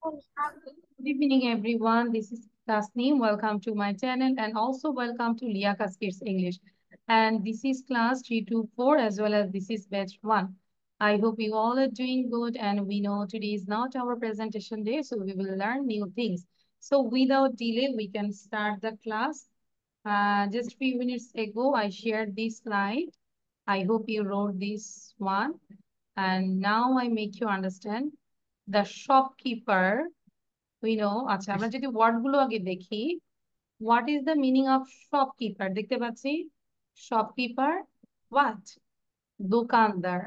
Good evening, everyone. This is Tasneem. Welcome to my channel and also welcome to Liakas Kids English. And this is class 324 as well as this is batch 1. I hope you all are doing good and we know today is not our presentation day, so we will learn new things. So without delay, we can start the class. Just few minutes ago, I shared this slide. I hope you wrote this one. And now I make you understand the shopkeeper. We know, আচ্ছা আমরা যদি word গুলো আগে দেখি, what is the meaning of shopkeeper? দেখতে পাচ্ছি shopkeeper, what? দোকানদার।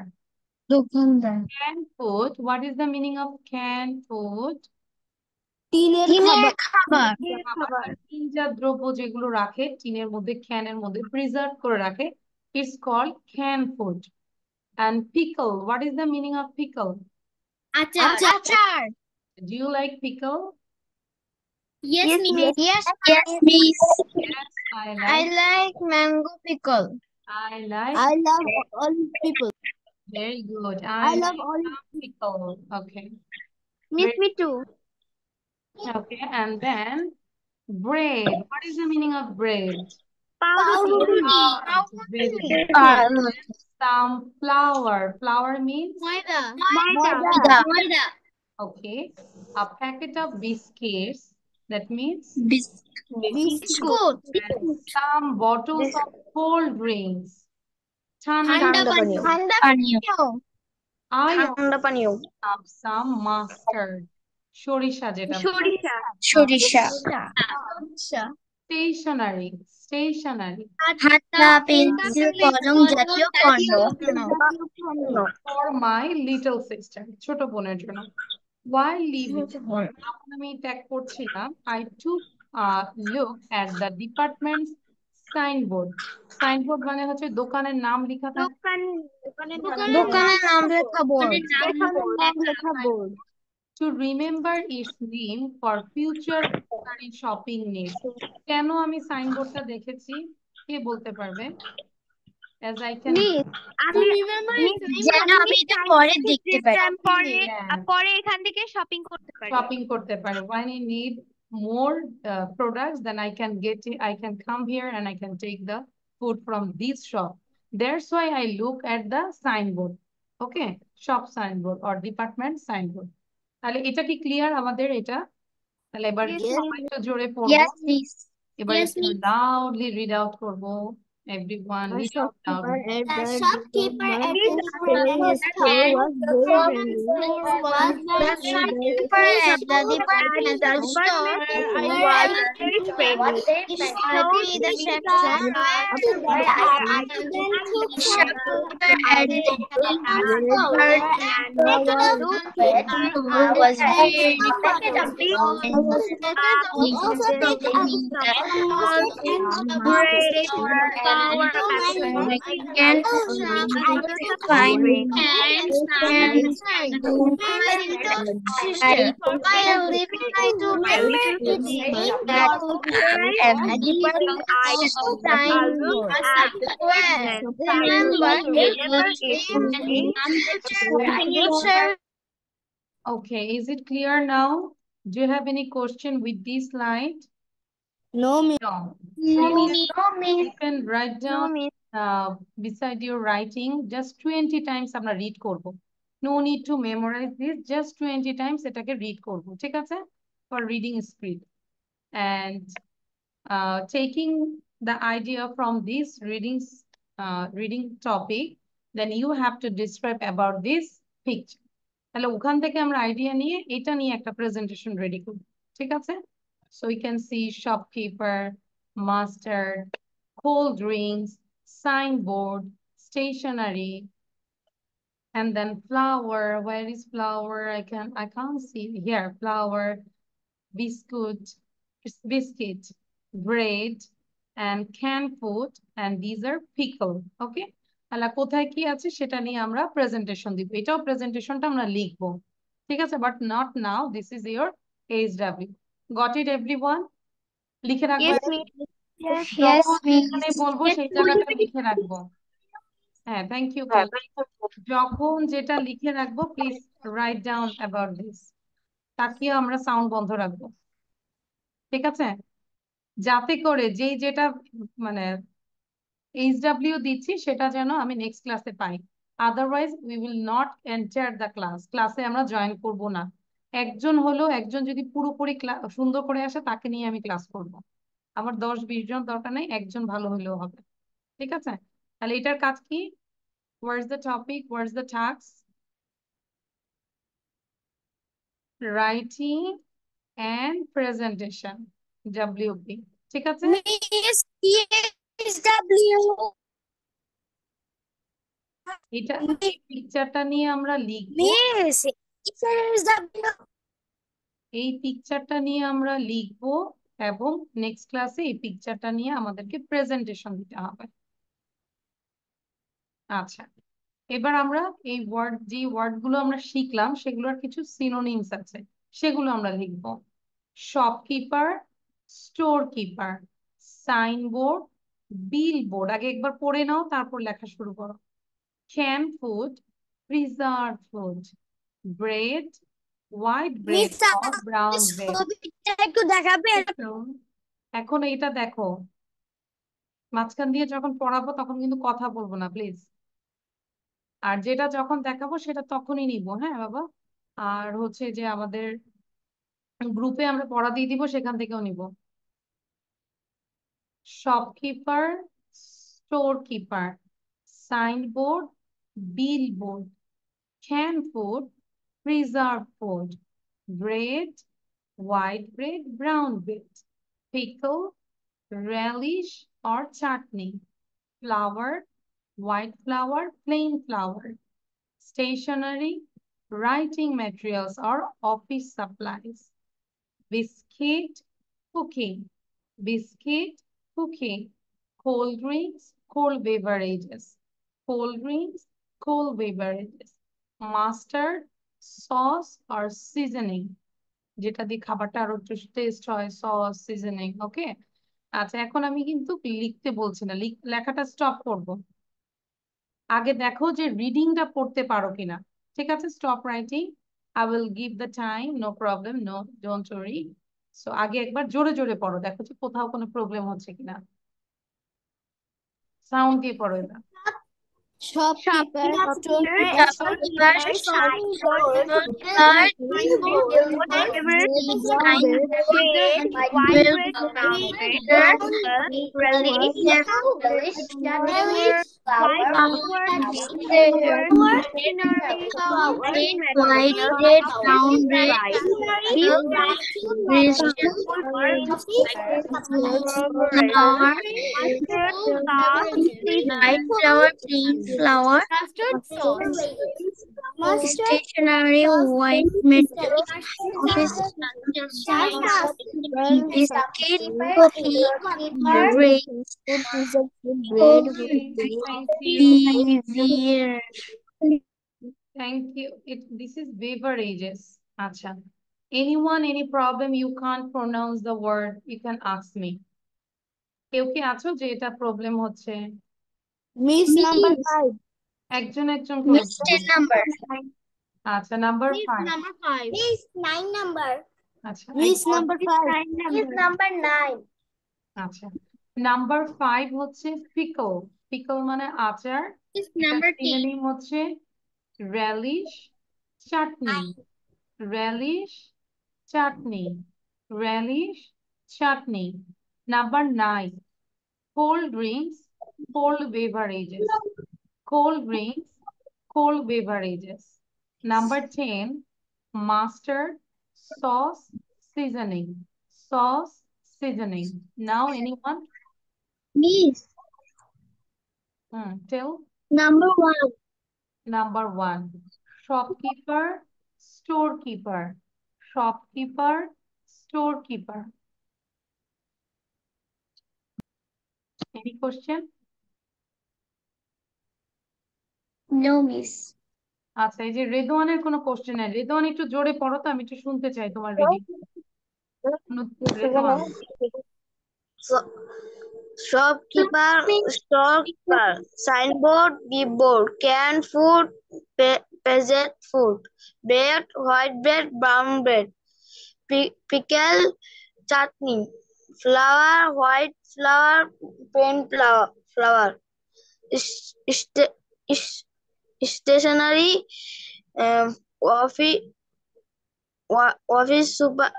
দোকানদার Canned food, what is the meaning of canned food? টিনের খাবার খাবার। টিনজাত দ্রব্য যেগুলো রাখে টিনের মধ্যে, ক্যানের মধ্যে প্রিজার্ভ করে রাখে, it's called canned food. And pickle, what is the meaning of pickle? আচার Do you like pickle? Yes, miss. Yes, Yes, miss. Yes, I I like. like mango pickle. I like. I love olive people. Very good. I love like olive. pickle. Okay. Miss Very- me too. Okay. And then bread. What is the meaning of bread? Very good. Some flour. Flour means? Maida. Okay. A packet of biscuits. That means? Biscuit. And some bottles of cold drinks. ঠান্ডা পানীয় I ঠান্ডা পানীয় have some mustard. সরিষা যেটা বলে। সরিষা Stationery. Stationery. খাতা pencil কলম জাতীয় পণ্য For my little sister. ছোট বোনের জন্য। While leaving, যখন আমি ট্যাগ করছিলাম, I took a look at the department's signboard. Signboard মানে হচ্ছে দোকানের নাম লেখা থাকে। দোকানের নাম লেখা board To remember its name for future shopping needs. কেন আমি সাইনবোর্ডটা দেখেছি? কে বলতে পারবে? As I can যেন আমি এটা পরে দেখতে পারি পরে এখান থেকে শপিং করতে পারি shopping করতে পারি. When I need more products, then I can get it. I can come here and I can take the food from this shop. That's why I look at the signboard. Okay, shop signboard or department signboard. তাহলে এটা কি clear আমাদের এটা? তাহলে এবার সবাই একটু জোরে পড়বো। Yes, miss. এবার একটু loudly read out করবো। Everyone read out loudly. The shopkeeper at the store was very friendly. The shopkeeper at the departmental store was happy. The shopkeeper at the store was very Okay, is it clear now? Do you have any question with this slide? No, miss. No. You can write down beside your writing just 20 times আমরা read করব। No need to memorize this, just 20 times এটাকে read করব। ঠিক আছে? For reading speed. And taking the idea from this reading topic, then you have to describe about this picture. তাহলে ওখান থেকে আমরা আইডিয়া নিয়ে এটা নিয়ে একটা প্রেজেন্টেশন রেডি করব। ঠিক আছে? So we can see shopkeeper, mustard, cold drinks, signboard, stationery, and then flour. Where is flour? I can't see here. Flour, biscuit, bread, and canned food, and these are pickle. Okay? তাহলে কোথায় কি আছে সেটা নিয়ে আমরা presentation দিব। এটাও প্রেজেন্টেশনটা আমরা লিখবো। ঠিক আছে? But not now. This is your HW. Got it, everyone? লিখে রাখবো। যখন যেখানে বলবো সেই জায়গাটা লিখে রাখবো। হ্যাঁ, থ্যাংক ইউ। যখন যেটা লিখে রাখবো, please write down about this. তাকিয়ে আমরা সাউন্ড বন্ধ রাখবো, ঠিক আছে? যাতে করে যেই যেটা মানে HW দিচ্ছি সেটা যেন আমি নেক্সট ক্লাসে পাই। Otherwise we will not enter the class, ক্লাসে আমরা জয়েন করব না। একজন যদি পুরোপুরি সুন্দর করে আসে তাকে নিয়ে আমি ক্লাস করব। আমার 10-20 জন দরকার নেই, একজন ভালো হলেও হবে, ঠিক আছে? তাহলে এটার কাজ কি? Where's the topic? Where's the task? Writing and presentation, WP, ঠিক আছে? মিস TSW এটা পিকচারটা নিয়ে আমরা লিখবো, মিস TSW এই পিকচারটা নিয়ে আমরা লিখবো এবং নেক্সট ক্লাসে এই পিকচারটা নিয়ে আমাদেরকে প্রেজেন্টেশন দিতে হবে। আচ্ছা, এবার আমরা এই যে ওয়ার্ড গুলো আমরা শিখলাম সেগুলোর কিছু সিনোনিমস আছে, সেগুলো আমরা লিখবো। শপকিপার, স্টোর কিপার, সাইনবোর্ড, বিল বোর্ড। আগে একবার পড়ে নাও, তারপর লেখা শুরু করো। Can food, preserve food, bread, white bread miss or brown bread. ছবিটা একটু দেখাবেন? এখন এইটা দেখো, মাঝখান দিয়ে যখন পড়াবো তখন কিন্তু কথা বলবো না প্লিজ। আর যেটা যখন দেখাবো সেটা তখনই নিব, হ্যাঁ বাবা? আর হচ্ছে যে আমাদের গ্রুপে আমরা পড়া দিয়ে দিব, সেখান থেকেও নিব। Shopkeeper, store keeper, signboard, bill board, can food, preserve food, bread, white bread, brown bread, pickle, relish or chutney, flour, white flour, plain flour, stationery, writing materials or office supplies, biscuit, cooking, biscuit, cooking, cold drinks, cold beverages, cold drinks, cold beverages, mustard, sauce or seasoning, যেটা দিয়ে খাবারটা আরো একটু test হয়, sauce, seasoning, ওকে? আচ্ছা, এখন আমি কিন্তু লিখতে বলছি না, লেখাটা স্টপ করব। আগে দেখো যে রিডিংটা পড়তে পারো কিনা, ঠিক আছে? Stop writing, I will give the time, no problem, no, don't worry. So আগে একবার জোরে জোরে পড়ো, দেখো যে কোথাও কোনো প্রবলেম হচ্ছে কিনা। সাউন্ড দিয়ে পড়ো এটা। Shopkeeper, storekeeper, shopkeeper, signboard, signboard, bread, white white bread, bread, relish, white bread, white bread, brown bread, flour, white flour, plain flour, stationery, white metal, office biscuit, cookie, bread, beer. Thank you. This is beverages. আচ্ছা, anyone, any problem you can't pronounce the word, you can ask me. কেউ কি আছো যে এটা problem হচ্ছে? Miss number 5. একজন একজন করে Miss 10 number. আচ্ছা, নাম্বার 5। Miss 9 number. আচ্ছা, Miss number 5. Miss number 9. আচ্ছা, নাম্বার 5 হচ্ছে পিকল। পিকল মানে আচার। Miss এটা number 10. সিনোনিম হচ্ছে relish, chutney, relish, chutney, relish, chutney. Number 9, cold drinks, cold beverages, cold drinks, cold beverages. Number 10, mustard, sauce, seasoning, sauce, seasoning. Now anyone? Miss Tell. number 1. Number 1, shopkeeper, storekeeper, shopkeeper, storekeeper. Any question? No, miss. আচ্ছা, এই যে রেদওয়ানের কোনো question নাই। রেদওয়ান একটু জোরে পড়ো তো, আমি একটু শুনতে চাই তোমার reading. Redwan. Shopkeeper, storekeeper, signboard, billboard, canned food, peasant food, bread, white bread, brown bread, pickle, chutney, flour, white flour, plain flour, st- st- stationery, um, office, office super,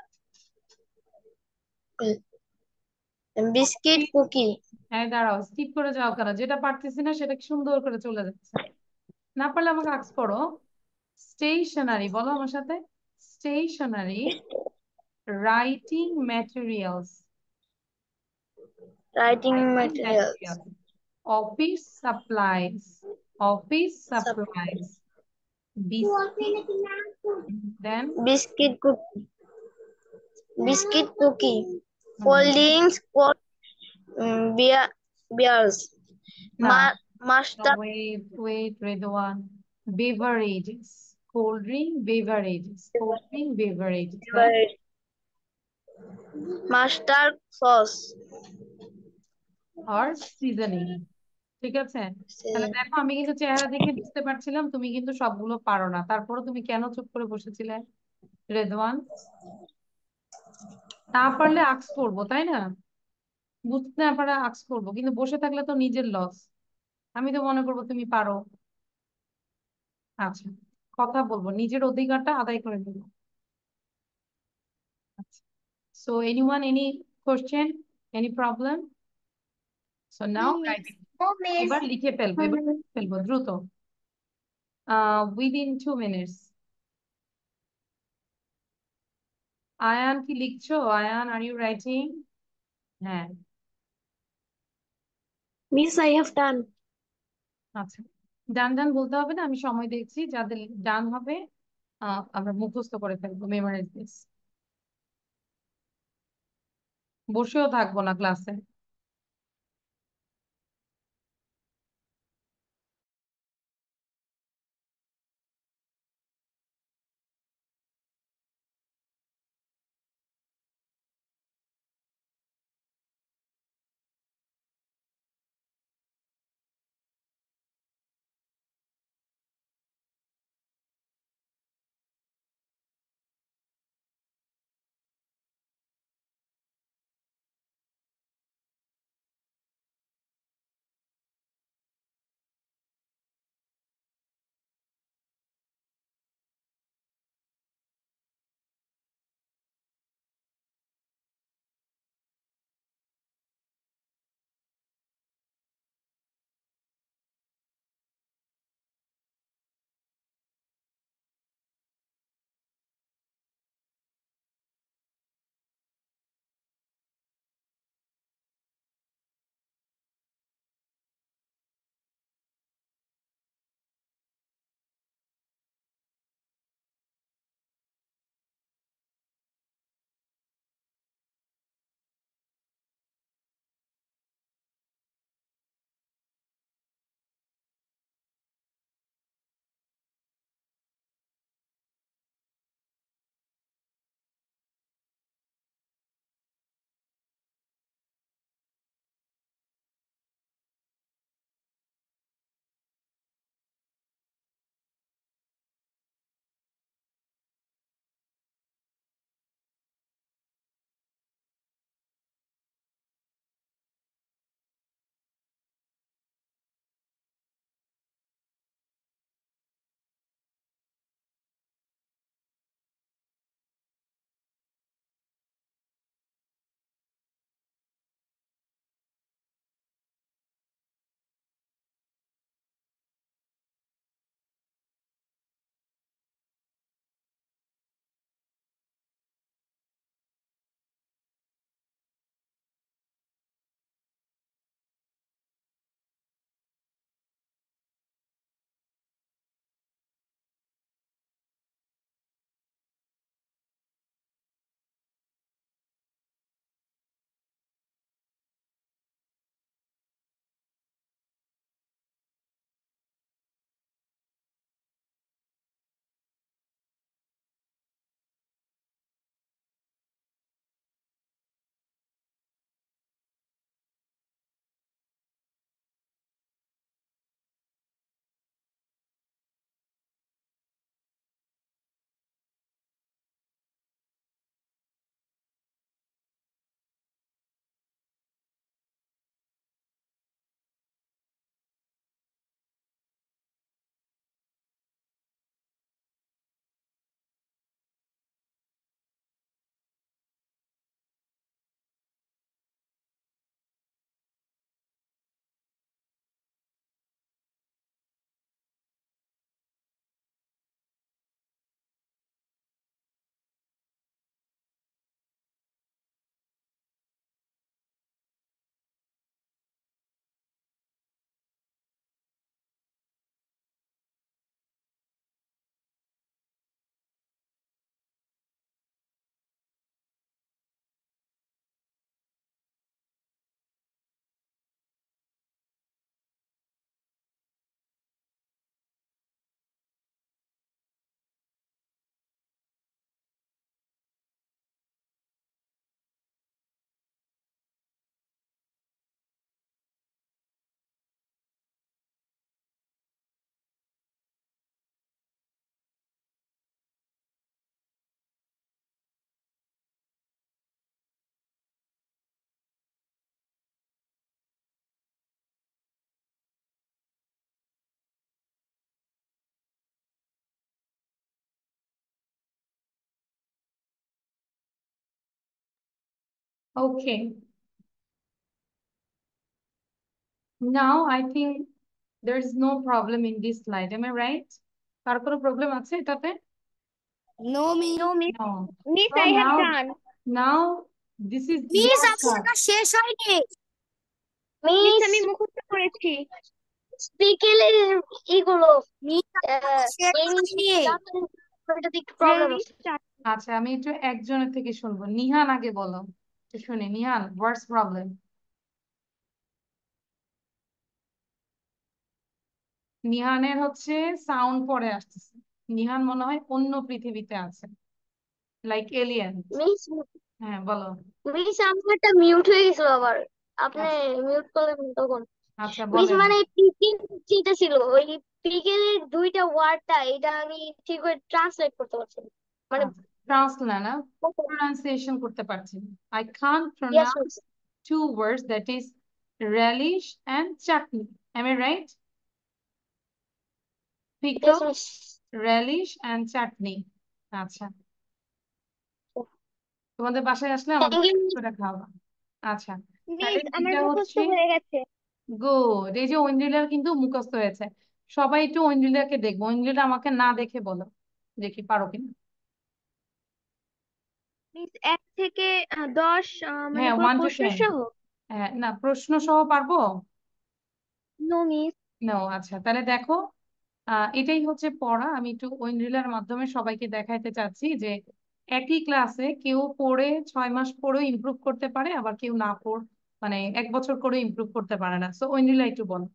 biscuit, cookie. হ্যাঁ দাঁড়াও, স্কিপ করে যাও কেন? যেটা পারতেছি না সেটা সুন্দর করে চলে যাচ্ছে। না পারলে আমাকে আস্ক করো। স্টেশনারি বলো আমার সাথে। Stationery, writing materials, Writing materials, office supplies, office supplies, then biscuit cookie, foldings, beers, না, mustard, wait, Redwan. Beverages, cold drink, beverages, cold drink, beverages, then mustard sauce. or seasoning। ঠিক আছে, তাহলে দেখো আমি কিন্তু চেহারা দেখে বুঝতে পারছিলাম তুমি কিন্তু সবগুলো পারো না, তারপরে তুমি কেন চুপ করে বসেছিলে রেদওয়ান? না পারলে আক্স করবো তাই না? বুঝতে না পারা আক্স করবো, কিন্তু বসে থাকলে তো নিজের লস। আমি তো মনে করবো তুমি পারো। আচ্ছা, কথা বলবো, নিজের অধিকারটা আদায় করে নেবো। So anyone, any question, any problem? So now এবার লিখে ফেলবো, এবার ফেলবো দ্রুত, উইদিন 2 মিনিটস। আয়ান কি লিখছো? Ayan, are you writing? হ্যাঁ, Miss, I have done. আচ্ছা। ডান ডান বলতে হবে না, আমি সময় দেখছি, যাদের ডান হবে আমরা মুখস্থ করে ফেলবো, মেমোরাইজ দিস। বসেও থাকবো না ক্লাসে। Okay. Now I think there is no problem in this slide. Am I right? কার কোনো প্রবলেম আছে এটাতে? No, Miss. No, Miss. No. Miss, So I have now, done. now this is miss your আমার part. শেষ হয়নি। Miss miss আমি মুখস্থ করেছি। স্পিকেলের এগুলো মিস শেষ Really প্রবলেম start. আচ্ছা আমি একটু একজনের থেকে শুনবো। নিহান আগে বলো, একটু শুনি। নিহান, হোয়াটস প্রবলেম? নিহানের হচ্ছে সাউন্ড পরে আসতেছে। নিহান মনে হয় অন্য পৃথিবীতে আছে, লাইক এলিয়েন। মিস হ্যাঁ বলো। মিস আমারটা মিউট হয়ে গেছিল আবার, আপনি আচ্ছা মিউট করলেন তখন। আচ্ছা মিস বলেন। মানে পিকিং চিন্তা ছিল, ওই পিকেলের দুইটা ওয়ার্ডটা এটা আমি ঠিক করে ট্রান্সলেট করতে পারছি না। মানে আচ্ছা ট্রান্সলেট না, প্রনাউন্সিয়েশন করতে পারছি না। I can't yes pronounce miss, two words, that is relish and chutney. Am I right? Yes Pickle, miss. relish and chutney. আচ্ছা তোমাদের বাসায় আসলে আমাকে থ্যাংক ইউ মিস। করে খাওয়াবা। আচ্ছা তাহলে মিস আমার এটা মুখস্থ হচ্ছে হয়ে গেছে। গুড। এই যে ঐন্দ্রিলার কিন্তু মুখস্থ হয়েছে। সবাই একটু ঐন্দ্রিলাকে দেখবো। ঐন্দ্রিলা আমাকে না দেখে বলো, দেখি পারো কিনা। মিস 1 থেকে 10 মানে হ্যাঁ পুরো 1 to প্রশ্ন 10। সহ। হ্যাঁ না প্রশ্ন সহ পারবো। No miss. নো আচ্ছা তাহলে দেখো, এটাই হচ্ছে পড়া। আমি একটু ঐন্দ্রিলার মাধ্যমে সবাইকে দেখাইতে চাচ্ছি যে একই ক্লাসে কেউ পড়ে 6 মাস পড়েও ইমপ্রুভ করতে পারে, আবার কেউ না পড় মানে 1 বছর করে ইমপ্রুভ করতে পারে না। সো ঐন্দ্রিলা একটু বলো।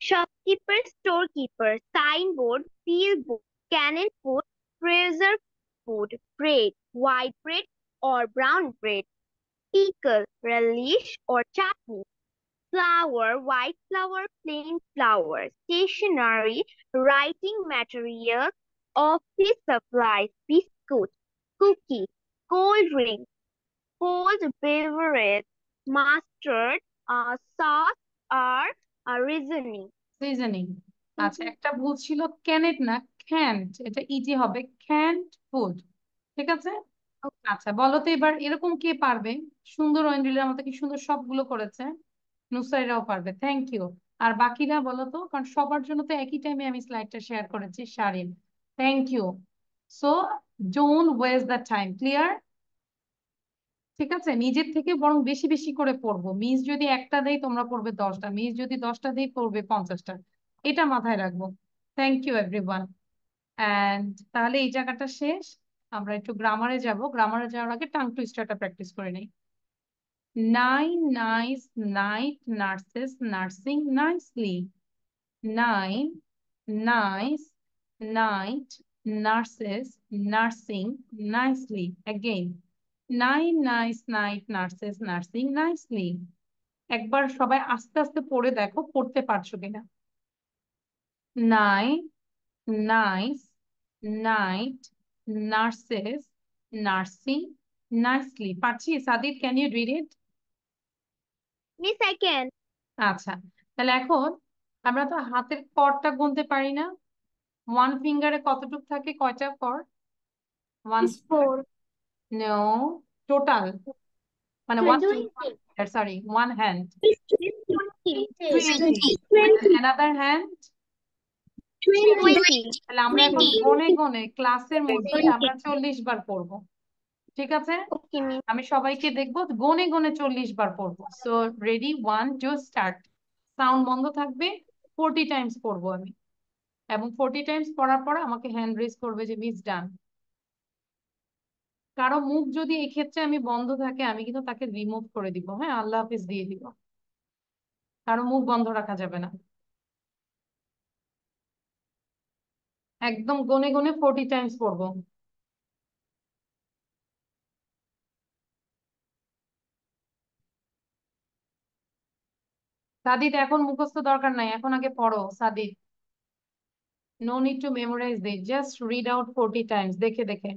Shopkeeper, storekeeper, signboard, billboard, cannon food, preserved food, bread, white bread or brown bread, pickle, relish or chutney, flour, white flour, plain flour, stationery, writing materials, office supplies, biscuit, cookie, cold drink, cold beverage, mustard, sauce, or reasoning. Seasoning. আচ্ছা একটা ভুল ছিল, ক্যানেট না can't, এটা easy হবে can't food. ঠিক আছে। আচ্ছা বলো তো এবার এরকম কে পারবে? সুন্দর ঐন্দ্রিলার মতো কি সুন্দর সবগুলো করেছে। নুসাইরাও পারবে, থ্যাংক ইউ। আর বাকিরা বলো তো, কারণ সবার জন্য তো একই টাইমে আমি স্লাইডটা শেয়ার করেছি। Sharin, thank you. So don't waste the time, clear? ঠিক আছে, নিজের থেকে বরং বেশি বেশি করে পড়বো। মিস যদি একটা দেয় তোমরা পড়বে 10টা, মিস যদি 10টা দেয় পড়বে 50টা। এটা মাথায় রাখবো। Thank you everyone. অ্যান্ড তাহলে এই জায়গাটা শেষ। আমরা একটু গ্রামারে যাব। গ্রামারে যাওয়ার আগে টাং টুইস্টারটা প্র্যাকটিস করে নিই। 9 nice night nurses nursing nicely. 9 nice night nurses nursing nicely. Again, 9 nice night nurses nursing nicely. একবার সবাই আস্তে আস্তে পড়ে দেখো পড়তে পারছো কিনা। 9 nice night nurses nursing nicely. পারছি? Sadid, can you read it? Miss, I can. আচ্ছা তাহলে এখন আমরা তো হাতের করটা গুনতে পারি না। ওয়ান ফিঙ্গারে কতটুক থাকে, কয়টা কর? ওয়ান, মিস 4 নো, টোটাল মানে one 20 sorry one hand miss 20, 20 another hand 20 তাহলে আমরা এখন 20 গনে গনে ক্লাসের মধ্যে 20 আমরা 40 বার পড়বো। ঠিক আছে, Okay, Miss. আমি সবাইকে দেখবো গনে গনে 40 বার পড়বো। So ready, 1 2 start. সাউন্ড বন্ধ থাকবে, 40 টাইমস পড়বো আমি, এবং 40 টাইমস পড়ার পর আমাকে হ্যান্ড রেজ করবে যে মিস ডান। কারো মুখ যদি এই ক্ষেত্রে আমি বন্ধ থাকে আমি কিন্তু তাকে রিমুভ করে দিব। হ্যাঁ, আল্লাহ হাফিজ দিয়ে দিব। কারো মুখ বন্ধ রাখা যাবে না। একদম গনে গনে 40 টাইমস পড়বো। সাদিদ এখন মুখস্থ দরকার নাই, এখন আগে পড়ো Sadid. No need to memorize this, just read out 40 times দেখে দেখে।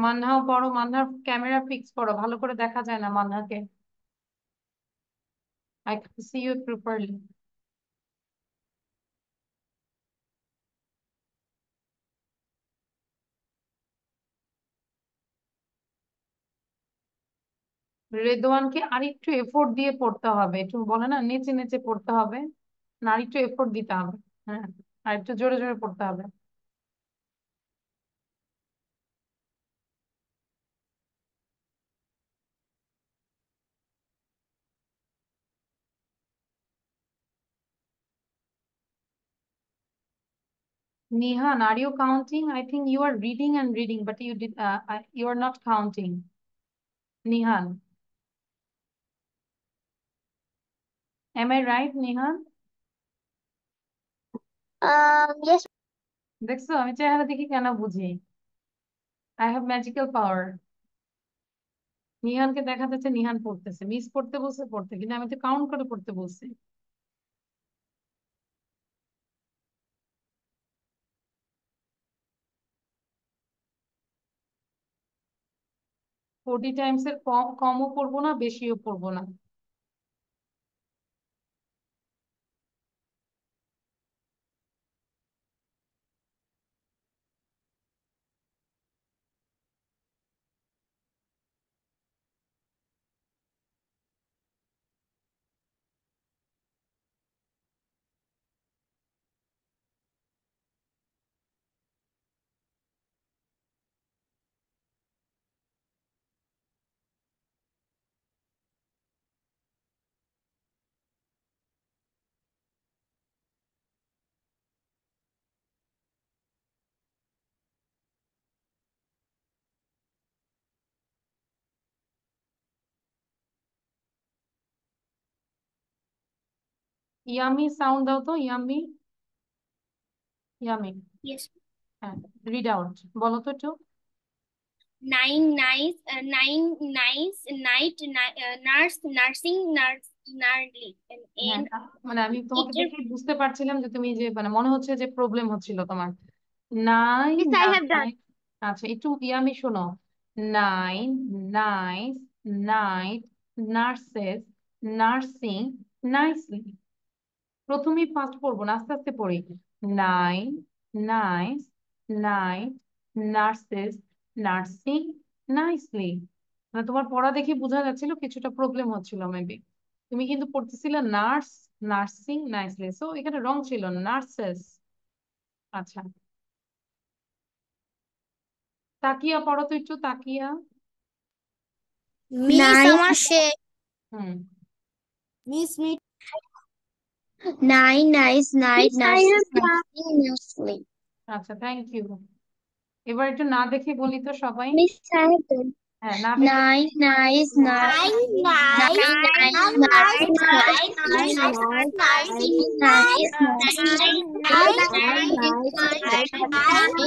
মান্নাও পড়ো, মান্নার ক্যামেরা ফিক্স করো, ভালো করে দেখা যায় না মান্নাকে। I can see you properly. রেদওয়ানকে আরেকটু এফোর্ট দিয়ে পড়তে হবে, একটু বলে না নেচে নেচে পড়তে হবে, না আরেকটু এফোর্ট দিতে হবে। হ্যাঁ, আর একটু জোরে জোরে পড়তে হবে। Nihan, are you counting? I think you are reading and reading, but you are not counting. Nihan, am I right, Nihan? Yes. দেখছো আমি চেহারা দেখি কেন বুঝি। I have magical power. নিহানকে দেখা যাচ্ছে নিহান পড়তেছে, মিস পড়তে বলছে পড়তে, কিন্তু আমি তো কাউন্ট করে পড়তে বলছি। 40 টাইমস এর কমও পড়বো না, বেশিও পড়বো না। ইয়ামি সাউন্ড দাও তো, ইয়ামি, ইয়ামি। Yes. হ্যাঁ, রিড আউট বলো তো একটু। 9 nice, nursing, gnarly, and হ্যাঁ, N. মানে আমি তোমাকে Eater. দেখে বুঝতে পারছিলাম যে তুমি যে মানে মনে হচ্ছে যে প্রবলেম হচ্ছিল তোমার। Nine Miss, I have done. আচ্ছা একটু ইয়ামি শোনো। Nine, nice, night, nurses, nursing, nicely. প্রথমেই ফার্স্ট পড়বো না, আস্তে আস্তে পড়ি। Nine, nice, night, nurses, nursing, nicely. মানে তোমার পড়া দেখে বোঝা যাচ্ছিল কিছুটা প্রবলেম হচ্ছিল মেবি। তুমি কিন্তু পড়তেছিলে নার্স, নার্সিং, নাইসলি, সো এখানে রং ছিল, নার্সেস। আচ্ছা, তাকিয়া পড়ো তো একটু, তাকিয়া। Miss, Nice. আমার শেষ। হুম, Miss, me. 9 nice, night, Miss, I nurses, have done. nursing, nursely. আচ্ছা, থ্যাংক ইউ। এবার একটু না দেখে বলি তো সবাই। Miss, I have done. হ্যাঁ, না দেখে। 9 nice, Nine, nine, nine, nice, nine, nursing, nine, nursing, nine, nursing, nine, nursing, nine, nice, nine, nursing, nine, nice,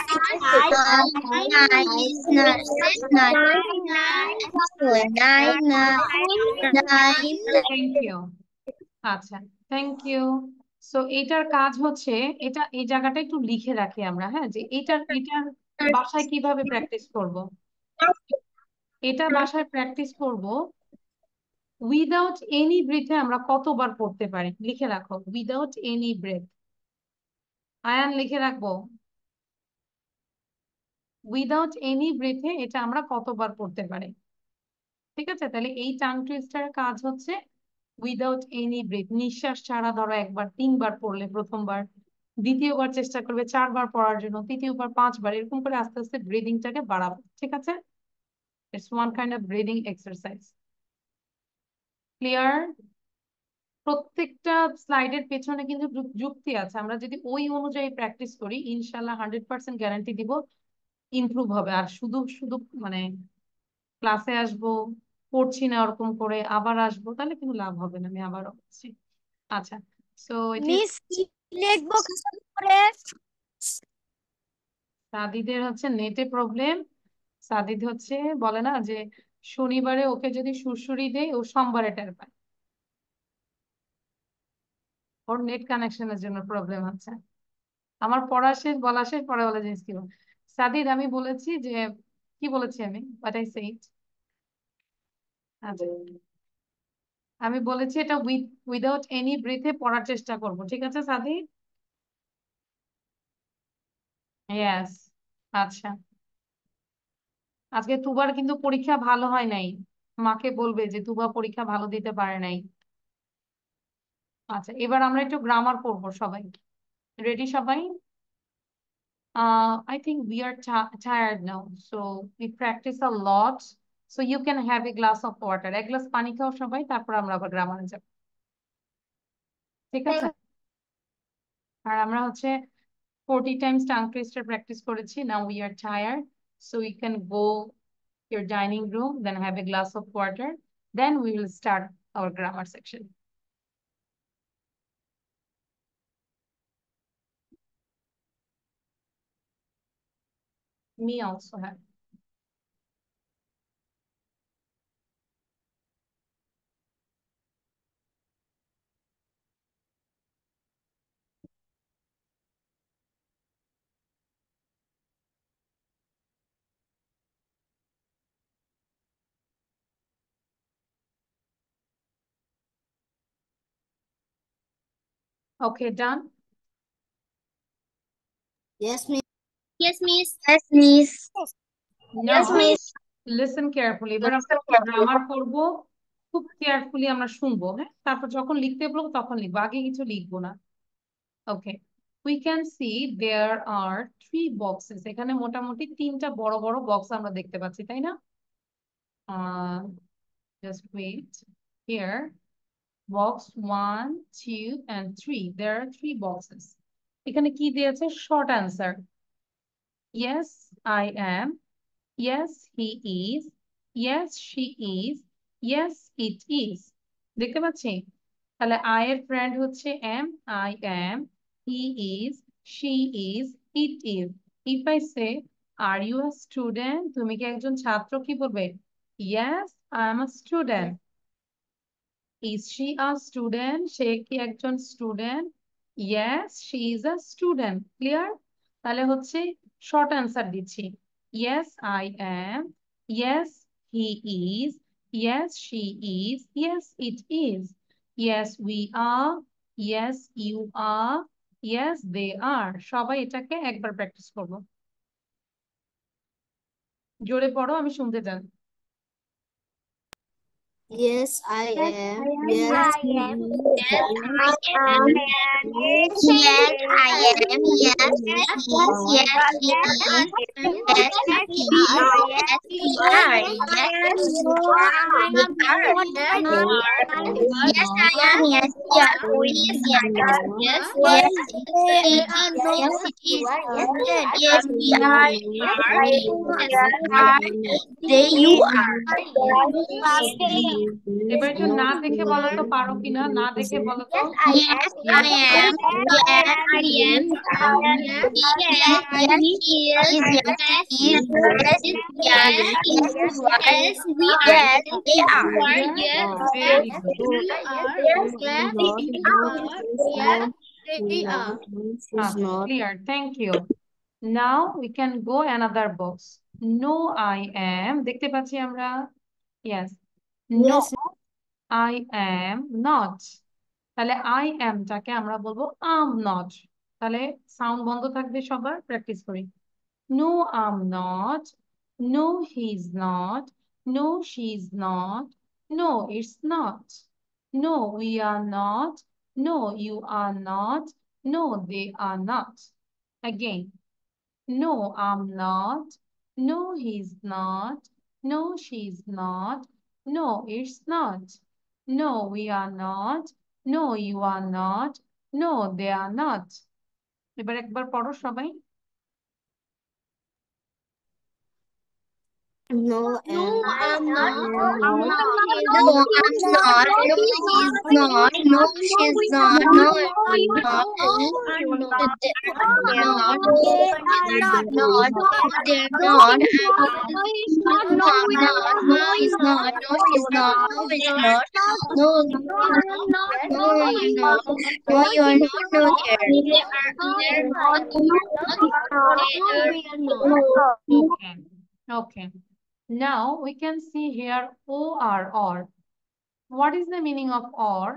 nine, nice, nine, nice, nine, nice, nurses, nine, nine, nine, thank you. আচ্ছা, thank you. So এইটার কাজ হচ্ছে, এটা এই জায়গাটা একটু লিখে রাখি আমরা, হ্যাঁ, যে এটার বাসায় কিভাবে প্র্যাকটিস করব। এটা বাসায় প্র্যাকটিস করব উইদাউট এনি ব্রেথে আমরা কতবার পড়তে পারি, লিখে রাখো, উইদাউট এনি ব্রেথ। আয়ান লিখে রাখবো, উইদাউট এনি ব্রেথে এটা আমরা কতবার পড়তে পারি। ঠিক আছে, তাহলে এই টাং টুইস্টার কাজ হচ্ছে উইদাউট এনি ব্রেথ, নিঃশ্বাস ছাড়া। ধরো একবার 3 বার পড়লে প্রথমবার, দ্বিতীয়বার চেষ্টা করবে 4 বার পড়ার জন্য, তৃতীয়বার 5 বার, এরকম করে আস্তে আস্তে ব্রিদিংটাকে বাড়াবো। ঠিক আছে, it's one kind of breathing exercise. Clear? প্রত্যেকটা স্লাইডের পেছনে কিন্তু যুক্তি আছে, আমরা যদি ওই অনুযায়ী প্র্যাকটিস করি ইনশাল্লাহ 100% গ্যারান্টি দিব ইমপ্রুভ হবে। আর শুধু শুধু মানে ক্লাসে আসবো, পড়ছি না ওরকম করে আবার আসবো, তাহলে কিন্তু লাভ হবে না, আমি আবারও বলছি। আচ্ছা, সো ইট ইজ। মিস, কি লিখবো খাতার উপরে? সাদিদের হচ্ছে নেটে প্রবলেম। সাদিদ হচ্ছে বলে না যে শনিবারে ওকে যদি সুড়সুড়ি দেয় ও সোমবারে টের পায়। ওর নেট কানেকশনের জন্য প্রবলেম হচ্ছে। আমার পড়া শেষ, বলা শেষ, পরে বলা জিনিস কি বলে। সাদিদ আমি বলেছি যে, কি বলেছি আমি, বাট আই সেইড। আচ্ছা, আমি বলেছি এটা উইদাউট এনি ব্রেথে পড়ার চেষ্টা করব, ঠিক আছে সাদিদ? ইয়েস। আচ্ছা, আজকে তুবার কিন্তু পরীক্ষা ভালো হয় নাই, মাকে বলবে যে তুবা পরীক্ষা ভালো দিতে পারে নাই। আচ্ছা, এবার আমরা একটু গ্রামার পড়বো সবাই। রেডি সবাই? I think we are tired now, so we practice a lot. So you can have a glass of water. এক গ্লাস পানি খাও সবাই, তারপর আমরা আবার গ্রামারে যাব। ঠিক আছে? আর আমরা হচ্ছে 40 times tongue twister practice করেছি. Now we are tired, so we can go your dining room, then have a glass of water. Then we will start our grammar section. Me also have. Okay, done? Yes, miss. Yes, miss. Yes, miss. Yes, Now, miss. listen carefully. এবার আমরা grammar করব, খুব carefully আমরা শুনবো, হ্যাঁ? তারপর যখন লিখতে বলবো তখন লিখবো, আগে কিছু লিখবো না। Okay. We can see there are 3 boxes. এখানে মোটামুটি 3টা বড় বড় বক্স আমরা দেখতে পাচ্ছি, তাই না? Just wait. Here, box 1, 2, and 3. There are 3 boxes. এখানে কি দিয়েছে? Short answer. Yes, I am. Yes, he is. Yes, she is. Yes, it is. দেখতে পাচ্ছি? তাহলে I এর ফ্রেন্ড হচ্ছে am, I am, he is, she is, it is. If I say, are you a student? তুমি কি একজন ছাত্র? কি বলবে? Yes, I am a student. Is she a student? সে কি একজন student? Yes, she is a student. Clear? তাহলে হচ্ছে শর্ট অ্যান্সার দিচ্ছি। Yes, I am. Yes, he is. Yes, she is. Yes, it is. Yes, we are. Yes, you are. Yes, they are. সবাই এটাকে একবার practice করবো। জোরে পড়ো, আমি শুনতে চাই। Yes, I am. Yes, he is. Yes, I am. Yes, I am. Yes, he is. Yes, she is. Yes, it is. Yes, we are. Yes, you are. We are. Yes, I am. Yes, we are. Yes, yes, yes, yes, it is. Yes, it is. Yes, we are. Yes, are. They, you are. এবার একটু না দেখে বলো তো, পারো কিনা? না দেখে বলো তো। Yes, I am. Yes, I am. Yes, yes, she is. Yes, he is. Yes, we are. Yes, you are. Yes, we are. Yes, they are. Yes, Very good. They are. She's not. Clear. Thank you. Now we can go another box. No, I am. দেখতে পাচ্ছি আমরা? Yes. No, Yes. I am not. তাহলে I am টাকে আমরা বলবো am not. তাহলে sound বন্ধ থাকবে সবার, প্র্যাকটিস করি। No, I'm not. No, he's not. No, she's not. No, it's not. No, we are not. No, you are not. No, they are not. Again. No, I'm not. No, he's not. No, she's not. No, it's not. No, we are not. No, you are not. No, they are not. এবার একবার পড়ো সবাই। No, I'm not. no, No, I'm not. No, he's not. No, she's not. No, it's not. They're not. No, they're not. No, I'm not. No, he's not. No, she's not. No, it's not. No, no, you're not. No, you are not. No, they're not. Okay. Okay. Now we can see here or. What is the meaning of or?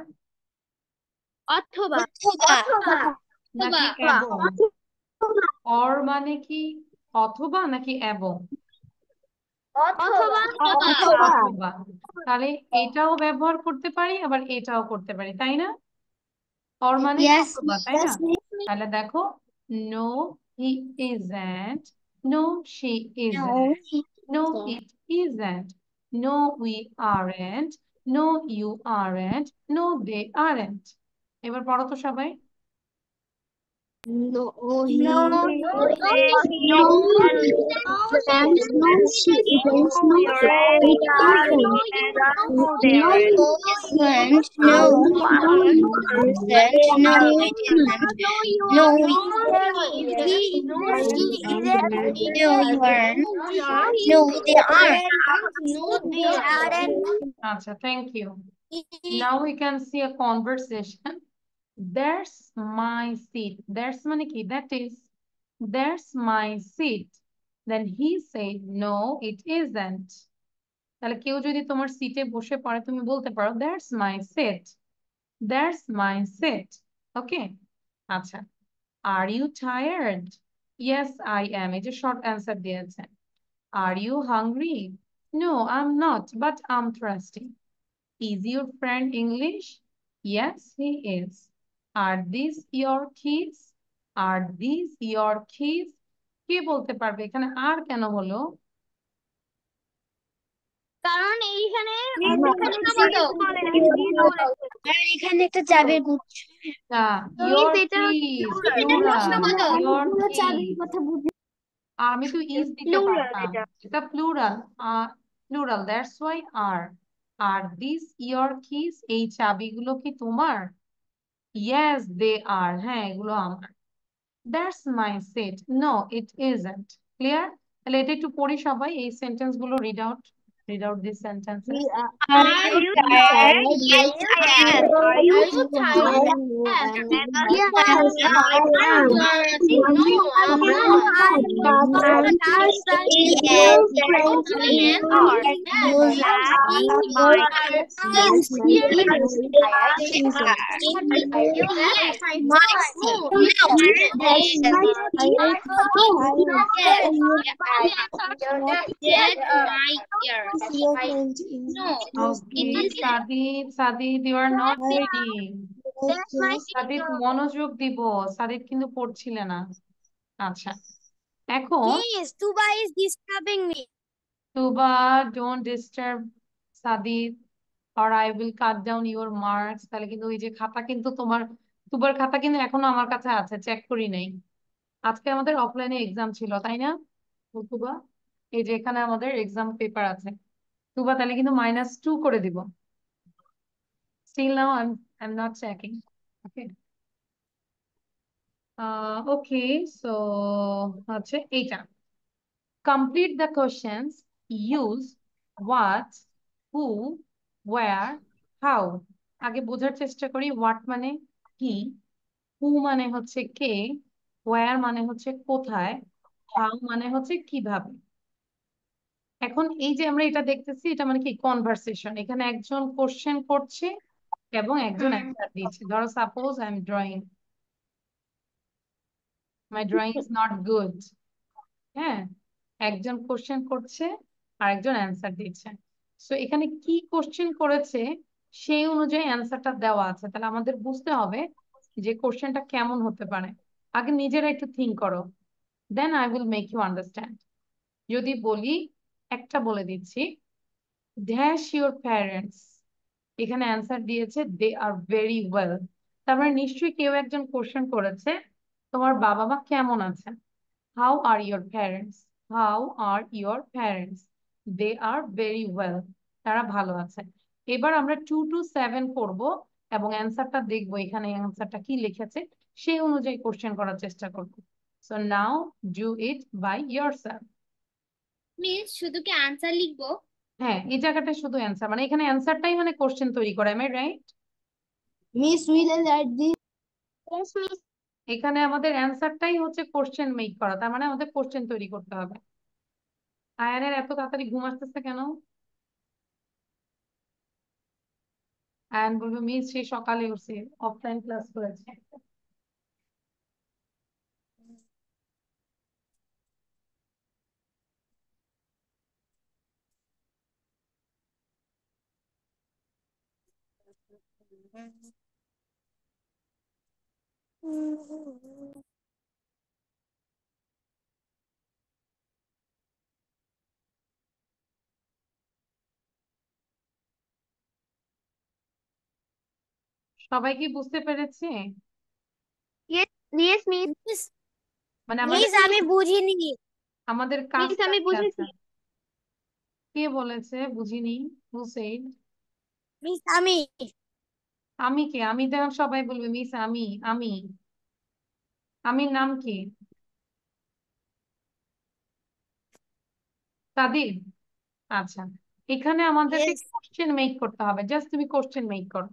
অথবা নাকি এবং? or মানে কি অথবা নাকি এবং? অথবা অথবা। তাহলে এটাও ব্যবহার করতে পারি আবার এটাও করতে পারি, তাই না? অর মানে Yes, অথবা, তাই না? তাহলে দেখো, no he isn't, no she isn't, no, no it isn't, no we aren't, no you aren't, no they aren't. এবার পড়ো তো সবাই। No, no, he no, isn't. No, she isn't. No, it isn't. No, they aren't. No, no, it isn't. No, he isn't. No, you aren't. No, they aren't. No, they aren't. আচ্ছা, thank you. Now we can see a conversation. That's my seat. That's মানে কি? That is. That's my seat. Then he said, no, it isn't. তাহলে কেউ যদি তোমার সিটে বসে পড়ে, তুমি বলতে পারো, That's my seat. That's my seat. Okay? আচ্ছা। Are you tired? Yes, I am. এই যে short answer দিয়েছে। Are you hungry? No, I'm not, but I'm thirsty. Is your friend English? Yes, he is. Are these your keys? Are these your keys? কে বলতে পারবে এখানে আর কেন হলো? কারণ এইখানে এখানে একটা চাবির গুচ্ছ। Your keys, plural. Your keys. আমি তো ইজ দিতে পারতাম, এটা plural. Plural, that's why are. Are this your keys, এই চাবিগুলো কি তোমার? ইয়েস দে আর, হ্যাঁ এগুলো আমার। That's my set, no it isn't. Clear? তাহলে এটা একটু পড়ি সবাই, এই সেন্টেন্স গুলো read out this sentences. Are you tired? Yes, I am. Are you tired? Yes, I am. Okay, Sadid, you are not reading. Sadid মনোযোগ দিব, সাদিদ কিন্তু পড়ছিলে না। আচ্ছা, এখন Tuba is disturbing me. Tuba, don't disturb Sadid or I will cut down your marks. তাহলে কিন্তু ওই যে খাতা কিন্তু তোমার, তুবার খাতা কিন্তু এখনো আমার কাছে আছে, চেক করি নাই। আজকে আমাদের অফলাইনে এক্সাম ছিল, তাই না তুবা? এই যে এখানে আমাদের এক্সাম পেপার আছে। তুবা তাহলে কিন্তু -2 করে দিব। Still now I'm not checking. Okay. Okay, so হচ্ছে এইটা। Complete the questions. Use what, who, where, how. আগে বোঝার চেষ্টা করি। what মানে কি, who মানে হচ্ছে কে, where মানে হচ্ছে কোথায়, how মানে হচ্ছে কিভাবে। এখন এই যে আমরা এটা দেখতেছি, এটা মানে কি কনভারসেশন। এখানে একজন কোশ্চেন করছে এবং একজন অ্যান্সার দিচ্ছে। ধরো suppose I am drawing, my drawing is not good. হ্যাঁ, একজন কোশ্চেন করছে আর একজন অ্যান্সার দিচ্ছে। সো এখানে কি কোশ্চেন করেছে সেই অনুযায়ী অ্যান্সারটা দেওয়া আছে। তাহলে আমাদের বুঝতে হবে যে কোশ্চেনটা কেমন হতে পারে। আগে নিজেরা একটু থিঙ্ক করো, then I will make you understand. যদি বলি, একটা বলে দিচ্ছি, ড্যাশ ইউর প্যারেন্টস, এখানে অ্যান্সার দিয়েছে দে আর ভেরি ওয়েল। তার মানে নিশ্চয়ই কেউ একজন কোশ্চেন করেছে, তোমার বাবা মা কেমন আছেন? How are your parents? How are your parents? They are very well, তারা ভালো আছে। এবার আমরা 2 to 7 করব এবং অ্যান্সারটা দেখবো এখানে অ্যান্সারটা কি লিখেছে, সেই অনুযায়ী কোশ্চেন করার চেষ্টা করব। So now do it by yourself. Miss শুধু কি আনসার লিখবো? হ্যাঁ, এই জায়গাটা শুধু অ্যান্সার, মানে এখানে অ্যান্সারটাই মানে কোশ্চেন তৈরি করা। Am I right? Miss, will I write this? Yes, miss. এখানে আমাদের অ্যান্সারটাই হচ্ছে কোশ্চেন মেক করা, তার মানে আমাদের কোশ্চেন তৈরি করতে হবে। আয়ানের এত তাড়াতাড়ি ঘুম আসতেছে কেন? আয়ান বলবে মিস সে সকালে উঠছে, অফলাইন ক্লাস করেছে। সবাই কি বুঝতে পেরেছে? Yes, yes, miss. মানে আমাদের মিস আমি বুঝিনি। আমাদের Miss, কাজটা আমি কি আছে? বুঝেছি। কে বলেছে বুঝিনি? Who said? মিস আমি। আমি কে? আমি তো এখন সবাই বলবে মিস আমি। আমি আমির নাম কি? কাদির? আচ্ছা, এখানে আমাদেরকে ইয়েস। কোশ্চেন মেক করতে হবে। জাস্ট তুমি কোশ্চেন মেক করো।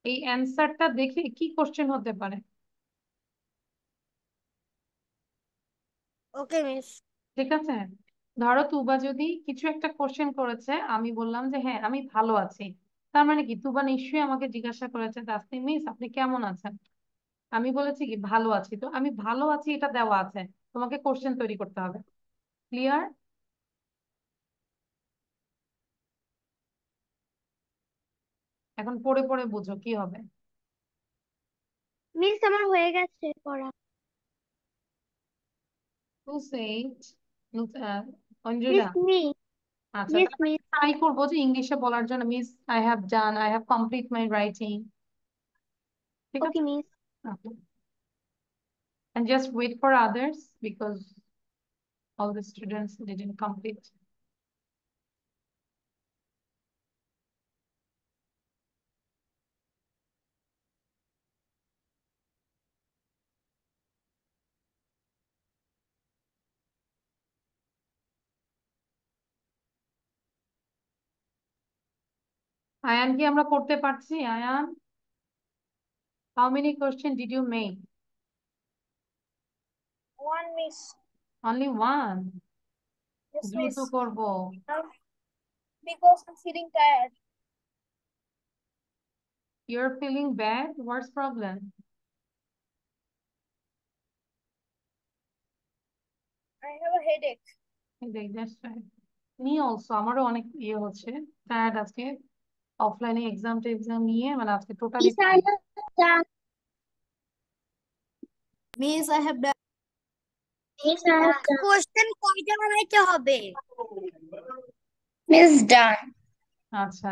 এই অ্যান্সারটা দেখে কি কোশ্চেন হতে পারে? ওকে মিস। ঠিক আছে, ধরো তুবা যদি কিছু একটা কোশ্চেন করেছে, আমি বললাম যে হ্যাঁ আমি ভালো আছি, তার মানে কি তুবা নিশ্চয়ই আমাকে জিজ্ঞাসা করেছে তাসনিম মিস আপনি কেমন আছেন। আমি বলেছি কি ভালো আছি, তো আমি ভালো আছি এটা দেওয়া আছে, তোমাকে কোশ্চেন তৈরি করতে হবে। ক্লিয়ার? এখন পড়ে পড়ে বুঝো কি হবে। মিস, আমার হয়ে গেছে পড়া। To said Anjula? Miss me. আচ্ছা, ইয়েস তাহলে মিস। ট্রাই করবো যে ইংলিশে বলার জন্য miss I have done, I have complete my writing. ঠিক ওকে আছে, miss. and just wait for others because all the students didn't complete. Ayan কি আমরা করতে পারছি? Ayan, how many questions did you make? One miss. Only one? Yes দ্রুত miss. করবো। Because I am feeling tired. You're feeling bad? What's problem? I have a headache. That's right. Me also, আমারও অনেক ইয়ে হচ্ছে, টায়ার্ড আজকে। অফলাইনে exam নিয়ে মানে আজকে totally miss, I have done. Miss I have done. Miss, I have done. Question কয়টা বানাইতে হবে? মিস ডান। আচ্ছা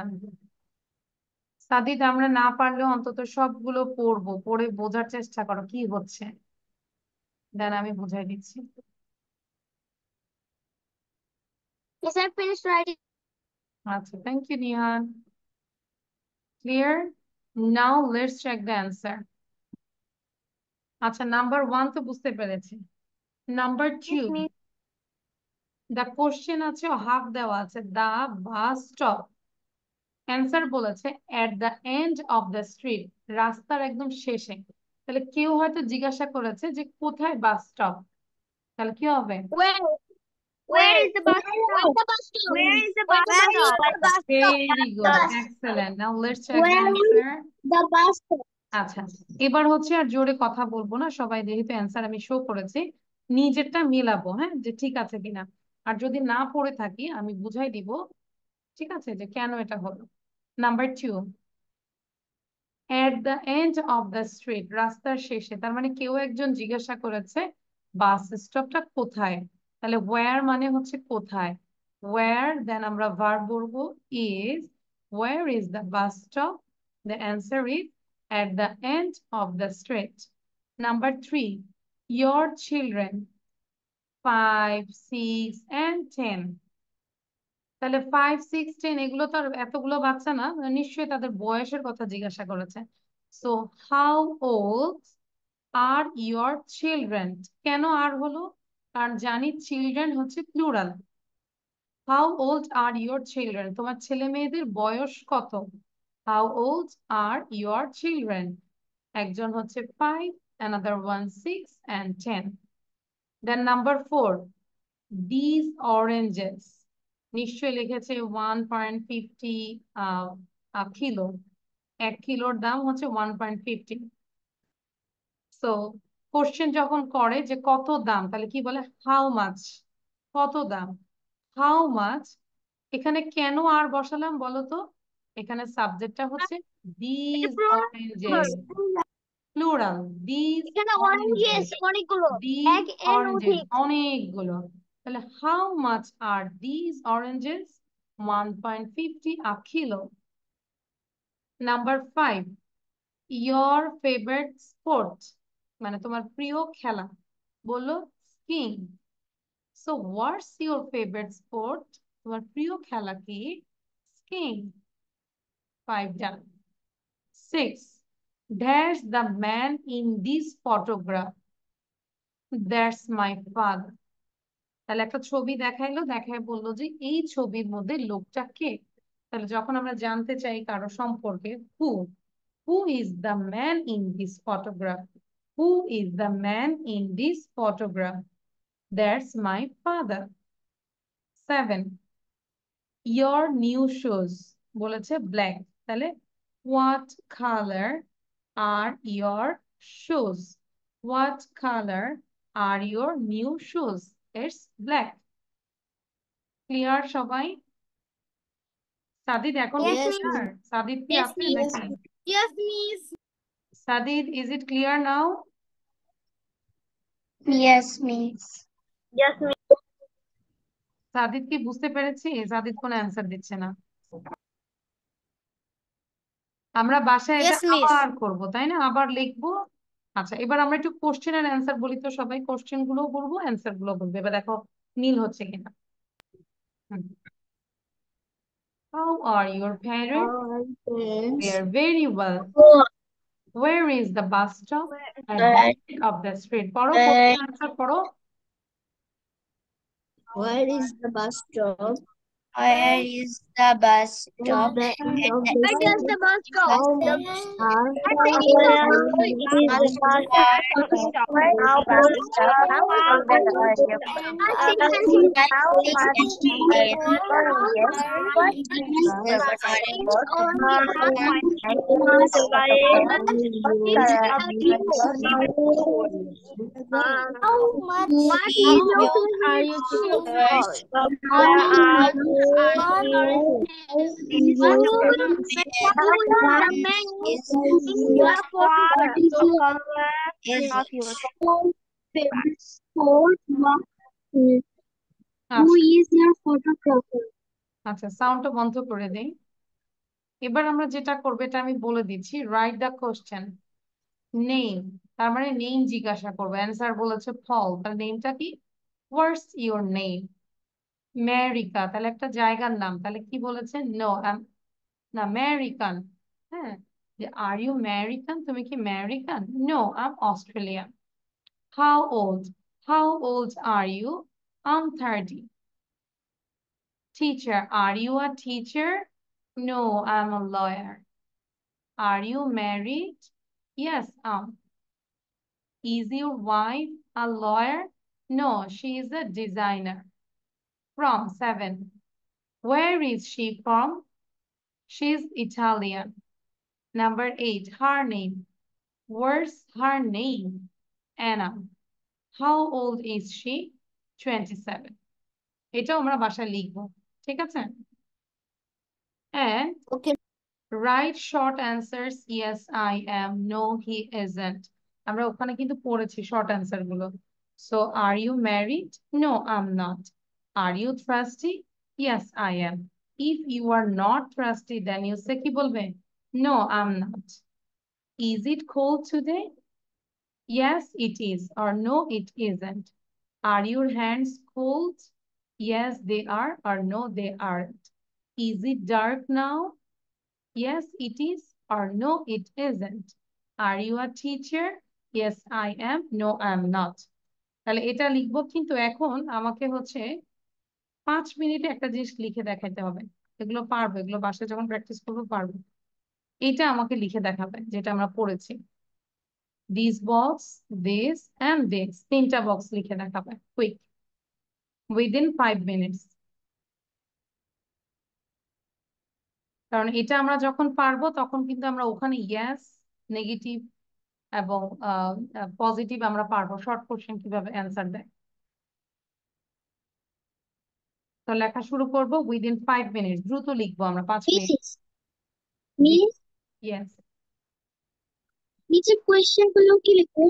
সাদিদ, আমরা না পারলেও অন্তত সবগুলো পড়বো, পড়ে বোঝার চেষ্টা করো কি হচ্ছে, দেন আমি বুঝাই দিচ্ছি। Yes, I finished writing. আচ্ছা, thank you Nihan. Clear? Now let's check the answer. আচ্ছা, নাম্বার ওয়ান তো বুঝতে পেরেছি। Number two, Yes, miss. The question আছে হাফ দেওয়া আছে, দা বাস স্টপ। অ্যান্সার বলেছে at the end of the street, রাস্তার একদম শেষে। তাহলে কেউ হয়তো জিজ্ঞাসা করেছে যে কোথায় বাস স্টপ, তাহলে কি হবে? Where is the bus stop? Where is the bus stop? Very good, excellent. Now let's check the Where is answer. the bus stop? আচ্ছা, এবার হচ্ছে আর জোরে কথা বলবো না, সবাই যেহেতু অ্যান্সার আমি শো করেছি নিজেরটা মিলাবো, হ্যাঁ, যে ঠিক আছে কিনা। আর যদি না পড়ে থাকি আমি বুঝাই দিব, ঠিক আছে, যে কেন এটা হলো। Number two, at the end of the street, রাস্তার শেষে, তার মানে কেউ একজন জিজ্ঞাসা করেছে বাস স্টপটা কোথায়। তাহলে ওয়্যার মানে হচ্ছে কোথায়, ওয়্যার, দেন আমরা ভার্ব বলবো is. Where is the bus stop? The answer is at the end of the street. Number three, your children 5, 6 and 10. তাহলে 5, 6, 10 এগুলো তো আর এতগুলো বাচ্চা না, নিশ্চয়ই তাদের বয়সের কথা জিজ্ঞাসা করেছে। So how old are your children? কেন আর হলো? কারণ জানি চিলড্রেন হচ্ছে plural. How old are your children, তোমার ছেলে মেয়েদের বয়স কত? How old are your children? একজন হচ্ছে 5, another one 6 and 10. Then number 4, these oranges, নিশ্চয়ই লিখেছে 1.50 কিলো, 1 কিলোর দাম হচ্ছে 1.50। সো কোশ্চেন যখন করে যে কত দাম, তাহলে কি বলে? হাউ মাচ, কত দাম, হাউ মাচ। এখানে কেন আর বসালাম বলো তো? এখানে সাবজেক্টটা হচ্ছে These oranges. Plural. These oranges. These oranges. অনেকগুলো। তাহলে how much are these oranges? 1.50 a kilo. Number 5. Your favorite sport. মানে তোমার প্রিয় খেলা। বললো skiing. So what's your favorite sport? তোমার প্রিয় খেলা কি? Skiing. 5 done. 6. There's the man in this photograph. That's my father. তাহলে একটা ছবি দেখাইলো, দেখায় বললো যে এই ছবির মধ্যে লোকটা কে? তাহলে যখন আমরা জানতে চাই কারো সম্পর্কে, who is the man in this photograph? Who is the man in this photograph? That's my father. 7. Your new shoes. বলেছে black. তাহলে what color are your shoes? What color are your new shoes? It's black. Clear সবাই? সাদিদ এখন clear? Sadid কি আছে নাকি? Yes, miss. Sadid, is it clear now? Yes, miss. Yes, miss. Sadid কি বুঝতে পেরেছি? সাদিদ কোনো অ্যান্সার দিচ্ছে না। আমরা বাসায় এটা আবার করব, তাই না? আবার লিখবো। আচ্ছা, এবার আমরা একটু কোশ্চেন আর অ্যান্সার বলি তো সবাই। কোশ্চেন গুলো বলবো, অ্যান্সার গুলো বলবো। এবার দেখো মিল হচ্ছে কিনা। How are your parents? They are very well. Where is the bus stop? At the end of the street. পড়ো, অ্যান্সার পড়ো। Where is the bus stop? Where is the bus stop? Where is the bus stop? আচ্ছা, সাউন্ডটা বন্ধ করে দেই। এবার আমরা যেটা করবো এটা আমি বলে দিচ্ছি। Write the question. নেম, তার মানে নেম জিজ্ঞাসা করবো। অ্যান্সার বলেছে ফল, তার নেমটা কি? What's your name? আমেরিকা, তাহলে একটা জায়গার নাম। তাহলে কি বলেছে? নো, না আমেরিকান। হ্যাঁ, যে আর ইউ আমেরিকান? তুমি কি American? No, I'm Australian. How old? How old are you? I'm 30. Teacher, are you a teacher? No, I'm a lawyer. Are you married? Yes, Is your wife a lawyer? No, she is a designer. From 7. Where is she from? She's Italian. Number 8, her name. Where's her name? Anna. How old is she? 27. এটাও আমরা বাসায় লিখবো, ঠিক আছে? And Okay. write short answers. Yes, I am. No, he isn't. আমরা ওখানে কিন্তু পড়েছি short answer গুলো। So, are you married? No, I'm not. Are you thirsty? Yes, I am. If you are not thirsty, then you say কি বলবে? No, I'm not. Is it cold today? Yes, it is. Or no, it isn't. Are your hands cold? Yes, they are. Or no, they aren't. Is it dark now? Yes, it is. Or no, it isn't. Are you a teacher? Yes, I am. No, I'm not. তাহলে এটা লিখবো, কিন্তু এখন আমাকে হচ্ছে 5 মিনিটে একটা জিনিস লিখে দেখাতে হবে। এগুলো পারবো, এগুলো বাসায় যখন প্র্যাকটিস করবো পারবো। এটা আমাকে লিখে দেখাবে যেটা আমরা পড়েছি। This box, this and this, 3টা বক্স লিখে দেখাবে কুইক, উইদিন 5 মিনিটস। কারণ এটা আমরা যখন পারবো তখন কিন্তু আমরা ওখানে ইয়েস, নেগেটিভ এবং পজিটিভ আমরা পারবো। শর্ট কোশ্চেন কিভাবে অ্যান্সার দেয়। তো লেখা শুরু করবো উইদিন 5 মিনিটস। দ্রুত লিখবো আমরা, 5 মিনিট। Yes. নিচে কোয়েশ্চেন গুলো কি লিখবো?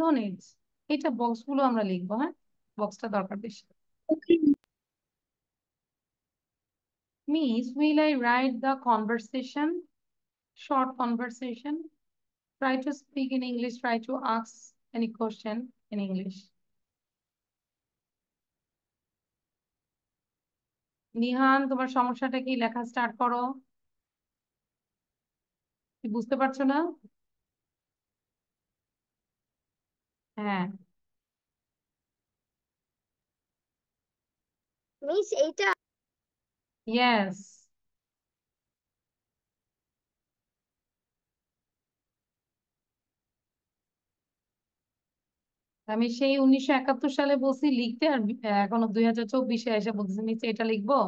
নো নিডস, এটা বক্স গুলো আমরা লিখবো। হ্যাঁ, বক্সটা দরকার বেশি। ওকে। Miss, will I write the conversation, short conversation? Try to speak in English, try to ask any question in English. Nihan, তোমার সমস্যাটা কি? লেখা স্টার্ট করো। কি বুঝতে পারছো না? হ্যাঁ। মিস এইটা ইয়েস। আমি সেই 1971 সালে বলছি লিখতে, আর এখনো 2024-এ এসে বলতেছি নিচে এটা লিখবো।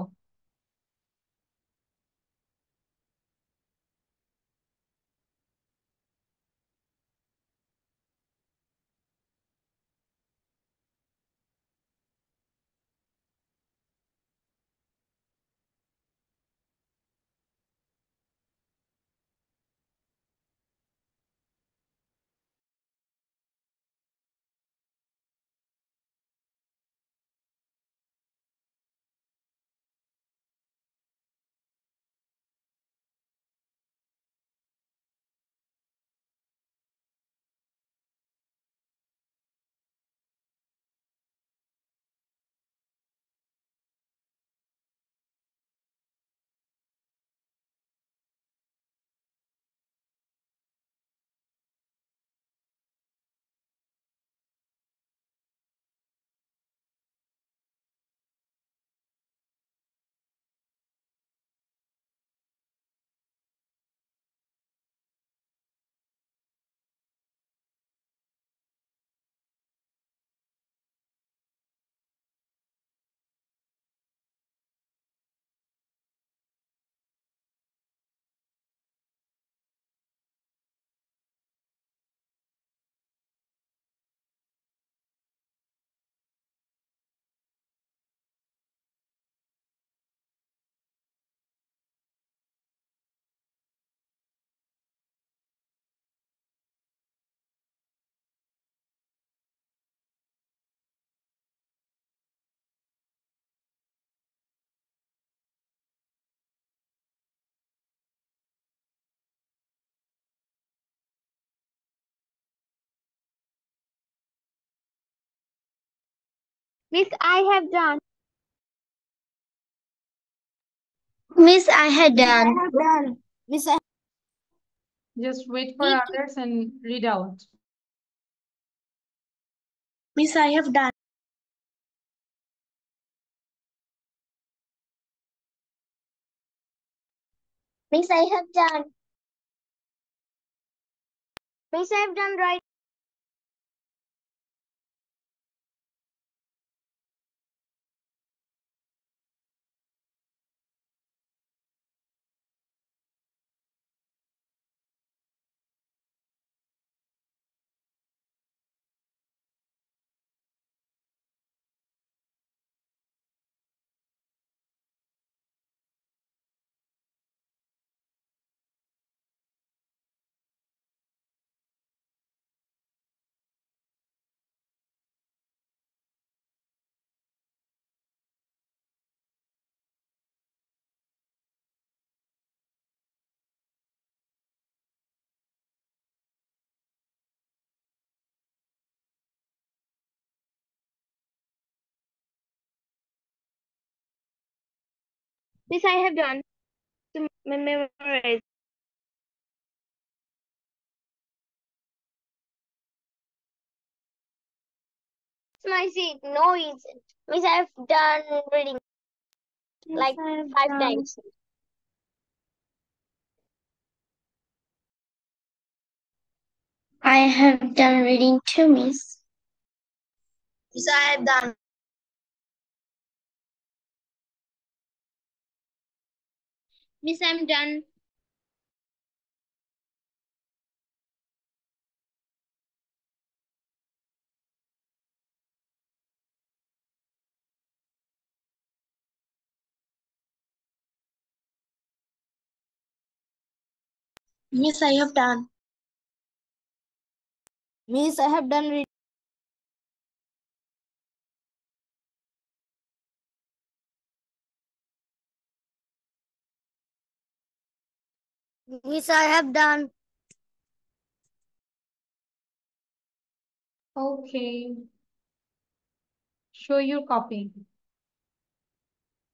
Miss, I have done. Miss, I had done. Miss, I Just wait for need to. others and read out. Miss, I have done. Miss, I have done. Miss, I have done right. Miss, I have done. To memorize. It's my seat. No, isn't. Miss, I have done reading like 5 times. I have done reading too, Miss. Miss, I have done. Miss, I'm done. Miss, I have done. Miss, I have done reading. Miss, I have done. Okay. Show your copy.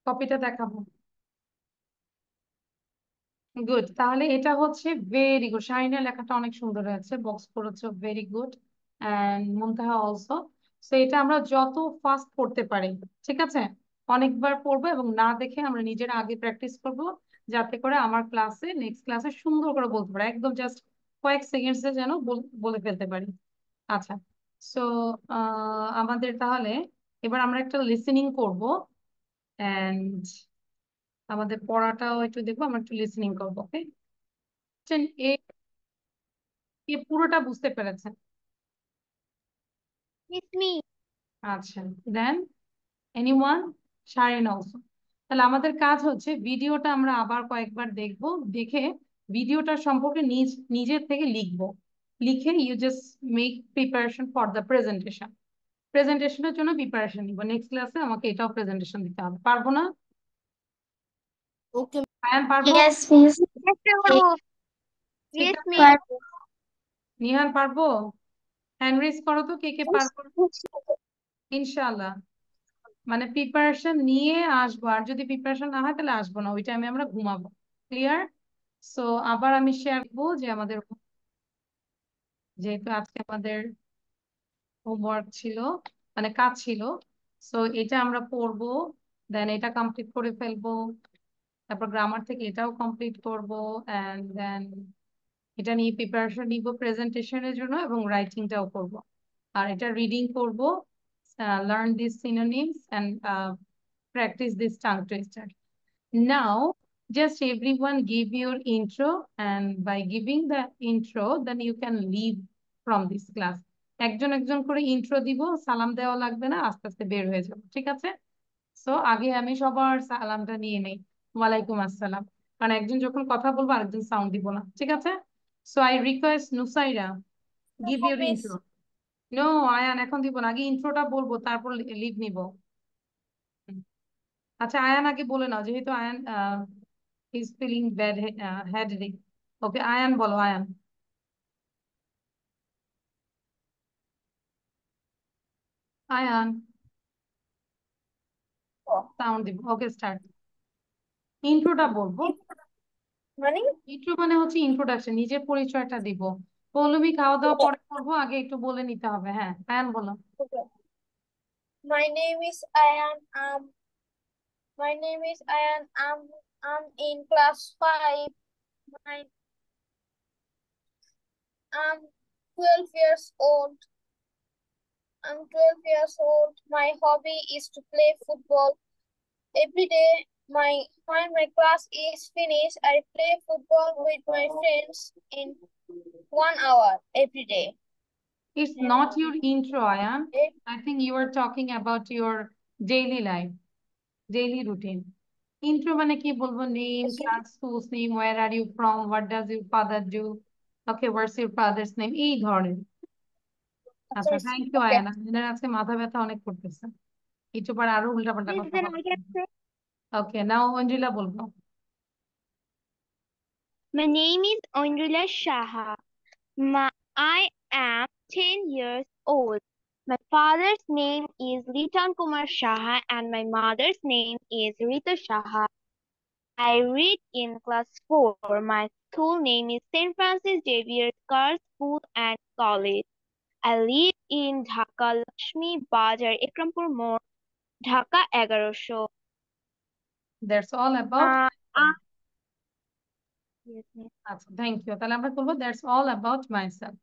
কপিটা দেখাবো। Good, তাহলে এটা হচ্ছে very good. Shahina লেখাটা অনেক সুন্দর হয়েছে, box করেছো, very good. And Muntaha also. So এটা আমরা যত ফাস্ট পড়তে পারি, ঠিক আছে, অনেকবার পড়বো এবং না দেখে আমরা নিজেরা আগে প্র্যাকটিস করব, যাতে করে আমার ক্লাসে নেক্সট ক্লাসে সুন্দর করে বলতে পারি, একদম জাস্ট কয়েক সেকেন্ডসে যেন বলে ফেলতে পারি। আচ্ছা, সো আমাদের তাহলে এবার আমরা একটা লিসেনিং করব, এন্ড আমাদের পড়াটাও একটু দেখবো, আমরা একটু লিসেনিং করবো, ওকে? এ এ পুরোটা বুঝতে পেরেছেন? It's me. আচ্ছা, দেন এনিওয়ান? শারিন অলসো। তাহলে আমাদের কাজ হচ্ছে ভিডিওটা আমরা আবার কয়েকবার দেখব, দেখে ভিডিওটা সম্পর্কে নিজের থেকে লিখবো, লিখে you just make preparation for the presentation. প্রেজেন্টেশনের জন্য প্রিপারেশন নিব, নেক্সট ক্লাসে আমাকে এটাও প্রেজেন্টেশন দিতে হবে। পারবো না? Okay. আয়ান পারবো? Yes, Miss. ঠিক Yes, আছে। miss. নিহান পারবো? হ্যান্ড রেজ করো তো, কে কে পারবো। ইনশাআল্লাহ, মানে প্রিপারেশন নিয়ে আসবো, আর যদি প্রিপারেশন না হয় তাহলে আসবো না, ওই টাইমে আমরা ঘুমাবো। ক্লিয়ার? সো আবার আমি শেয়ার করবো যে আমাদের, যেহেতু আজকে আমাদের হোমওয়ার্ক ছিল, মানে কাজ ছিল, সো এটা আমরা পড়বো, দেন এটা কমপ্লিট করে ফেলবো, তারপর গ্রামার থেকে এটাও কমপ্লিট করব, এন্ড দেন এটা নিয়ে প্রিপারেশন নিব প্রেজেন্টেশনের জন্য, এবং রাইটিংটাও করব। আর এটা রিডিং করব, learn this synonyms and practice this tongue twister. Now, just everyone give your intro, and by giving the intro, then you can leave from this class. একজন একজন করে ইন্ট্রো দিব, সালাম দেওয়া লাগবে না, আস্তে আস্তে বের হয়ে যাবো, ঠিক আছে? সো আগে আমি সবার সালামটা নিয়ে নেই, ওয়ালাইকুম আসসালাম, কারণ একজন যখন কথা বলবো আরেকজন সাউন্ড দিব না, ঠিক আছে? So I request Nusaira, give your Miss. Intro. No, Ayaan এখন দিব না, আগে ইন্ট্রোটা বলবো, তারপর লিভ নিব। আচ্ছা, আয়ান আগে বলে নাও, যেহেতু Ayaan is feeling bad headache. Okay, Ayaan বলো, আয়ান। আয়ান সাউন্ড দিব, ওকে স্টার্ট। ইন্ট্রোটা বলবো। মানে ইন্ট্রো মানে হচ্ছে ইন্ট্রোডাকশন, নিজের পরিচয়টা দিব। পৌলমী খাওয়া দাওয়া পরে করবো, আগে একটু বলে নিতে হবে। হ্যাঁ, আয়ান বলো। My name is Ayan. I'm in class 5. My, I'm 12 years old. I'm 12 years old. My hobby is to play football. Every day, when my class is finished, I play football with my friends in 1 hour every day. It's not your intro, Ayan. I think you are talking about your daily life, daily routine. Intro মানে কি বলবো? Name, class, school's name, where are you from, what does your father do, okay, what's your father's name, এই ধরনের। আচ্ছা, thank you Okay. Ayaan, আপনার আজকে মাথা ব্যথা অনেক করতেছে, একটু পর আরো উল্টাপাল্টা Miss, কথা then I বলবো। can say, ওকে, নাও অঞ্জিলা বলবো। my name is Ondrila Shaha. I am 10 years old. My father's name is Ritan Kumar Shaha and my mother's name is Rita Shaha. I read in class 4. My school name is St. Francis Xavier Girls School and College. I live in Dhaka, Lakshmi Bajar, Ikrampur Mall, Dhaka 1100. That's all about. Yes, miss. আচ্ছা, thank you. তাহলে আমরা বলবো that's all about myself.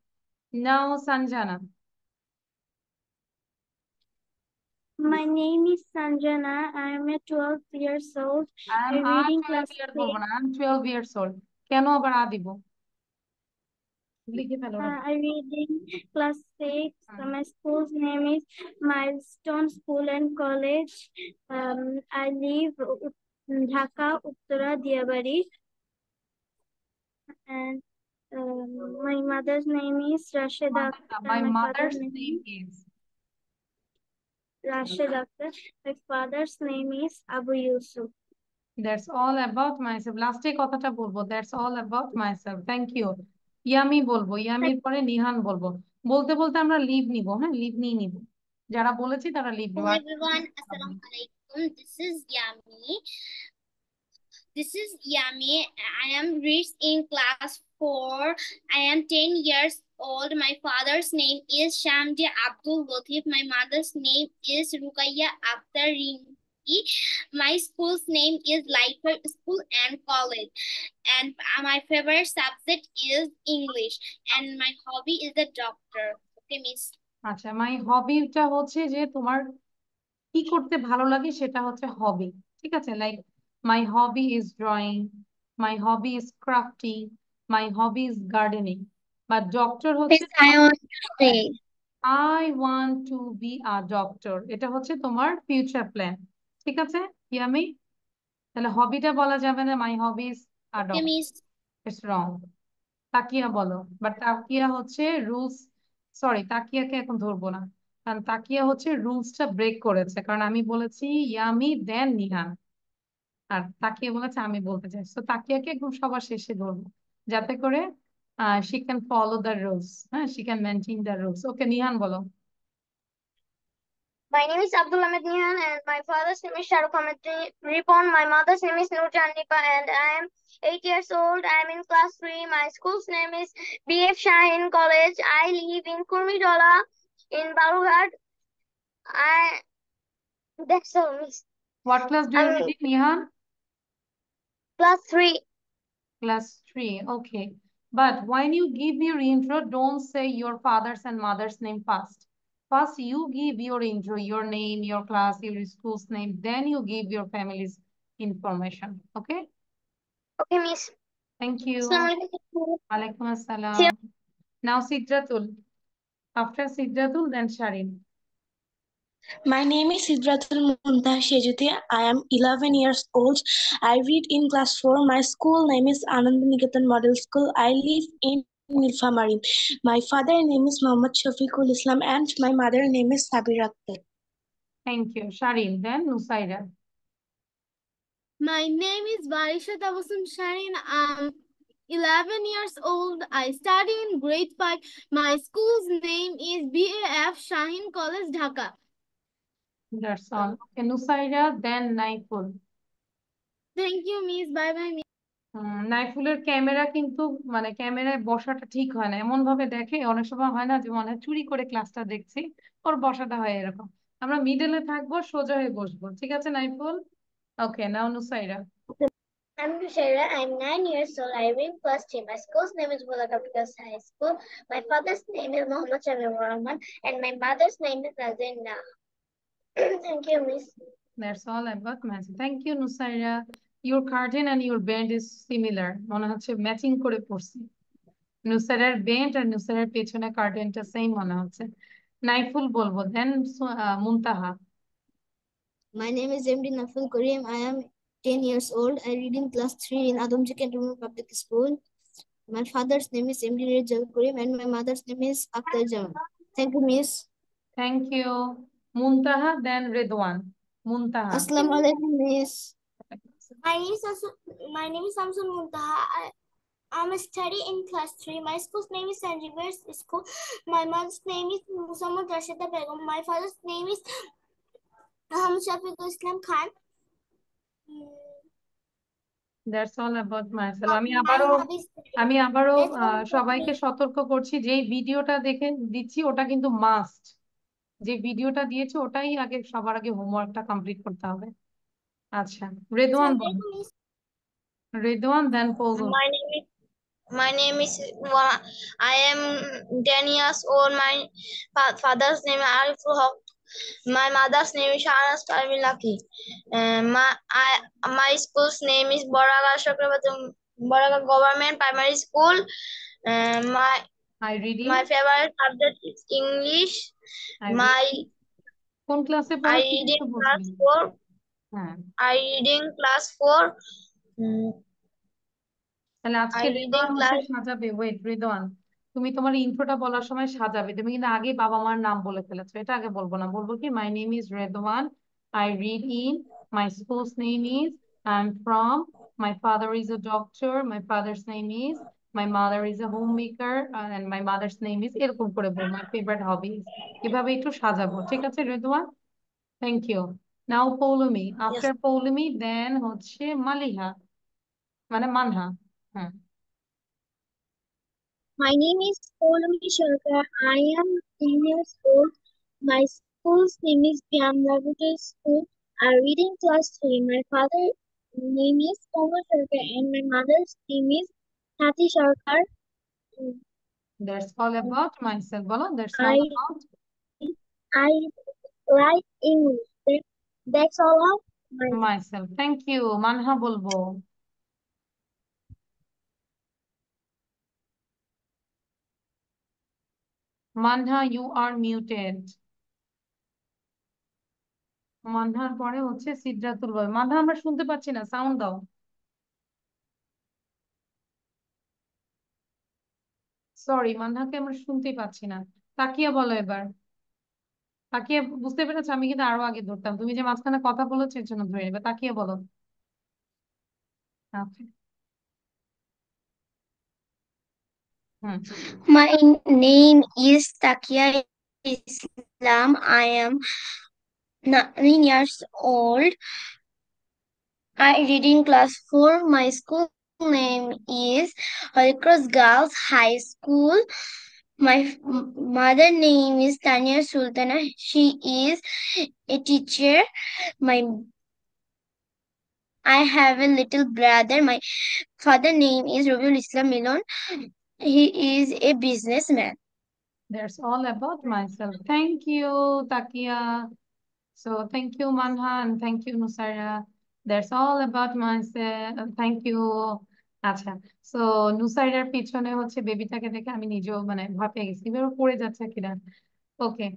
Now Sanjana. My name is Sanjana. I am a 12 years old. I am I read in 12 class years 6. বলবো না, I am 12 years old. কেন আবার দিব? লিখে ফেলো। I read in class 6. My school's name is Milestone School and College. I live Dhaka, Uttara Diabari. And My mother's name is Rashida Akhtar. My My mother's father's name is Rashida Akhtar. My father's name is Abu Yusuf. That's all about myself. লাস্টে কথাটা বলবো, that's all about myself. Thank you. Yami বলবো, ইয়ামির পরে নিহান বলবো। বলতে বলতে আমরা লিভ নিব, হ্যাঁ লিভ নিয়ে নিব। যারা বলেছি তারা লিভ নিব। Hello everyone, Assalamu alaikum. This is Yami. I am reached in class 4. I am 10 years old. My father's name is Shamdi Abdul Latif. My mother's name is Rukaya Akhtar Rinki. My school's name is Lightweight School and College. And my favorite subject is English. And my hobby is a doctor. Okay, miss. আচ্ছা, মাই হবিটা হচ্ছে যে তোমার কি করতে ভালো লাগে সেটা হচ্ছে হবি। ঠিক আছে, like my hobby is drawing, my hobby is crafting, my hobby is gardening. বা ডক্টর হচ্ছে I want to be a doctor, এটা হচ্ছে তোমার ফিউচার প্ল্যান। ঠিক আছে ইয়ামি, তাহলে হবিটা বলা যাবে না my hobby is a Okay, doctor, miss. It's wrong. Takia বলো, বাট তাকিয়া হচ্ছে রুলস, সরি তাকিয়াকে এখন ধরবো না, কারণ তাকিয়া হচ্ছে রুলসটা ব্রেক করেছে, কারণ আমি বলেছি ইয়ামি দেন নিহান, আর তাকিয়া বলেছে আমি বলতে চাই, তো তাকিয়াকে একদম সবার শেষে ধরবো, যাতে করে she can follow the rules, হ্যাঁ she can maintain the rules. ওকে নিহান বলো। My name is Abdul Ahmed Nihan and my father's name is Shahrukh Ahmed Ripon. My mother's name is Nurjan Nipa and I am 8 years old. I am in class 3. My school's name is BF Shahin College. I live in Kurmidola in Balughat. That's all, miss. What class do you read in, Nihan? Class 3. Class 3, okay. But when you give your intro, don't say your father's and mother's name first. First, you give your intro, your name, your class, your school's name. Then you give your family's information. Okay? Okay, miss. Thank you. Assalamualaikum. Alaikum assalam. Now Sidratul. After Sidratul, then Sharin. My name is Sidratul Muntaha Shejuti. I am 11 years old. I read in class 4. My school name is Anand Niketan Model School. I live in Nilphamari. My father name is Muhammad Shafiqul Islam and my mother name is Sabir Akhtar. Thank you. Sharin, then Nusaira. My name is Barisha Tabassum Sharin. I'm 11 years old. I study in grade 5. My school's name is BAF Shahin College, Dhaka. That's all. Okay, Nusaira, then Naiful. Thank you, miss. Bye bye, miss. নাইফুলের camera কিন্তু মানে ক্যামেরায় বসাটা ঠিক হয় না, এমন ভাবে দেখে অনেক সময় হয় না যে মনে হয় চুরি করে ক্লাসটা দেখছি, ওর বসাটা হয় এরকম। আমরা মিডলে থাকবো, সোজা হয়ে বসবো, ঠিক আছে নাইফুল? ওকে, নাও নুসাইরা। I'm Nushaira. I'm 9 years old. I read in class 3. My school's name is Bulagapikas High School. My father's name is Muhammad Shamir Rahman and my mother's name is Nazina. Thank you, miss. That's all about math. Thank you, Nusaira. Your curtain and your band is similar. মনে হচ্ছে matching করে পড়ছি। নুসাইরার bend আর নুসাইরার পেছনে কার্টেনটা same মনে হচ্ছে। নাইফুল বলবো, দেন মুনতাহা। My name is MD Naful Karim. I am 10 years old. I read in class 3 in Adamji Cantonment Public School. My father's name is MD Rejal Karim and my mother's name is Akhtar Jaman. Thank you, miss. Thank you. Muntaha, then Ridwan. Muntaha. Assalamu alaikum, miss. My name is Samsul Muntaha. I'm studying in class 3. My school's name is St. Xavier's School. My mother's name is Muhammad Rashida Begum. My father's name is Muhammad Shafiqul Islam Khan. That's all about myself. আমি আবারও সবাইকে সতর্ক করছি, যে ভিডিওটা দেখে দিচ্ছি ওটা কিন্তু মাস্ট, যে ভিডিওটা দিয়েছি ওটাই আগে সবার আগে হোমওয়ার্কটা কমপ্লিট করতে হবে। আচ্ছা, রেদওয়ান বল। রেদওয়ান, দেন Fouzul. My name is I am 10 years old. My father's name is Ariful Haq. My mother's name is Shahnaz Parveen Lucky. My school's name is Boraga Government Primary School. My favorite subject is English. কোন ক্লাসে I read in class 4. I read in class 4. তাহলে আজকে রেদওয়ান হচ্ছে সাজাবে। Wait Redwan, তুমি তোমার ইন্ট্রোটা বলার সময় সাজাবে, তুমি কিন্তু আগে বাবা মার নাম বলে ফেলেছো, এটা আগে বলবো না, বলবো কি my name is Redwan, I read in, my school's name is, I am from, my father is a doctor, my father's name is, my mother is a home maker and my mother's name is, এরকম করে বলবো, my favourite hobbies, এভাবে একটু সাজাবো, ঠিক আছে Redwan? Thank you. Now Poulami, Yes. After Poulami then হচ্ছে মালিহা, মানে মানহা। হুম। My name is Poulami Sharkar. I am 10 years old. My school's name is Piam Laboratory School. I read in class 3. My father's name is Komal Sharkar and my mother's name is Tati Sharkar. That's all about myself. বলো, that's all I about I like English. That's all of my myself. Thank you. Manha বলবো। Manha, you are muted. মানহার পরে হচ্ছে সিদ্ধাতুল বয়। মানহা আমরা শুনতে পাচ্ছি না, sound দাও। সরি, মানহাকে আমরা শুনতেই পাচ্ছি না। তাকিয়া বলো এবার। তাকিয়া বুঝতে পেরেছো, আমি কিন্তু আরো আগে ধরতাম, তুমি যে মাঝখানে কথা বলেছো এর জন্য ধরে নেবে। তাকিয়া বলো। আচ্ছা। হুম। My name is Takia Islam. I am 9 years old. I read in class 4. My school name is Holy Cross Girls High School. My mother name is Tanya Sultana. She is a teacher. I have a little brother. My father name is Rabiul Islam Milon. He is a businessman. That's all about myself. Thank you, Takia. So thank you, Manha, and thank you, Nusaira. That's all about myself. Thank you. আচ্ছা, so নুসাইরার পিছনে হচ্ছে বেবিটাকে দেখে আমি নিজেও মানে ভয় পেয়ে গেছি, এবার পড়ে যাচ্ছে কিনা। Okay,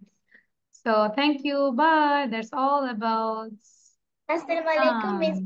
so thank you, bye. That's all about Assalamualaikum, Miss.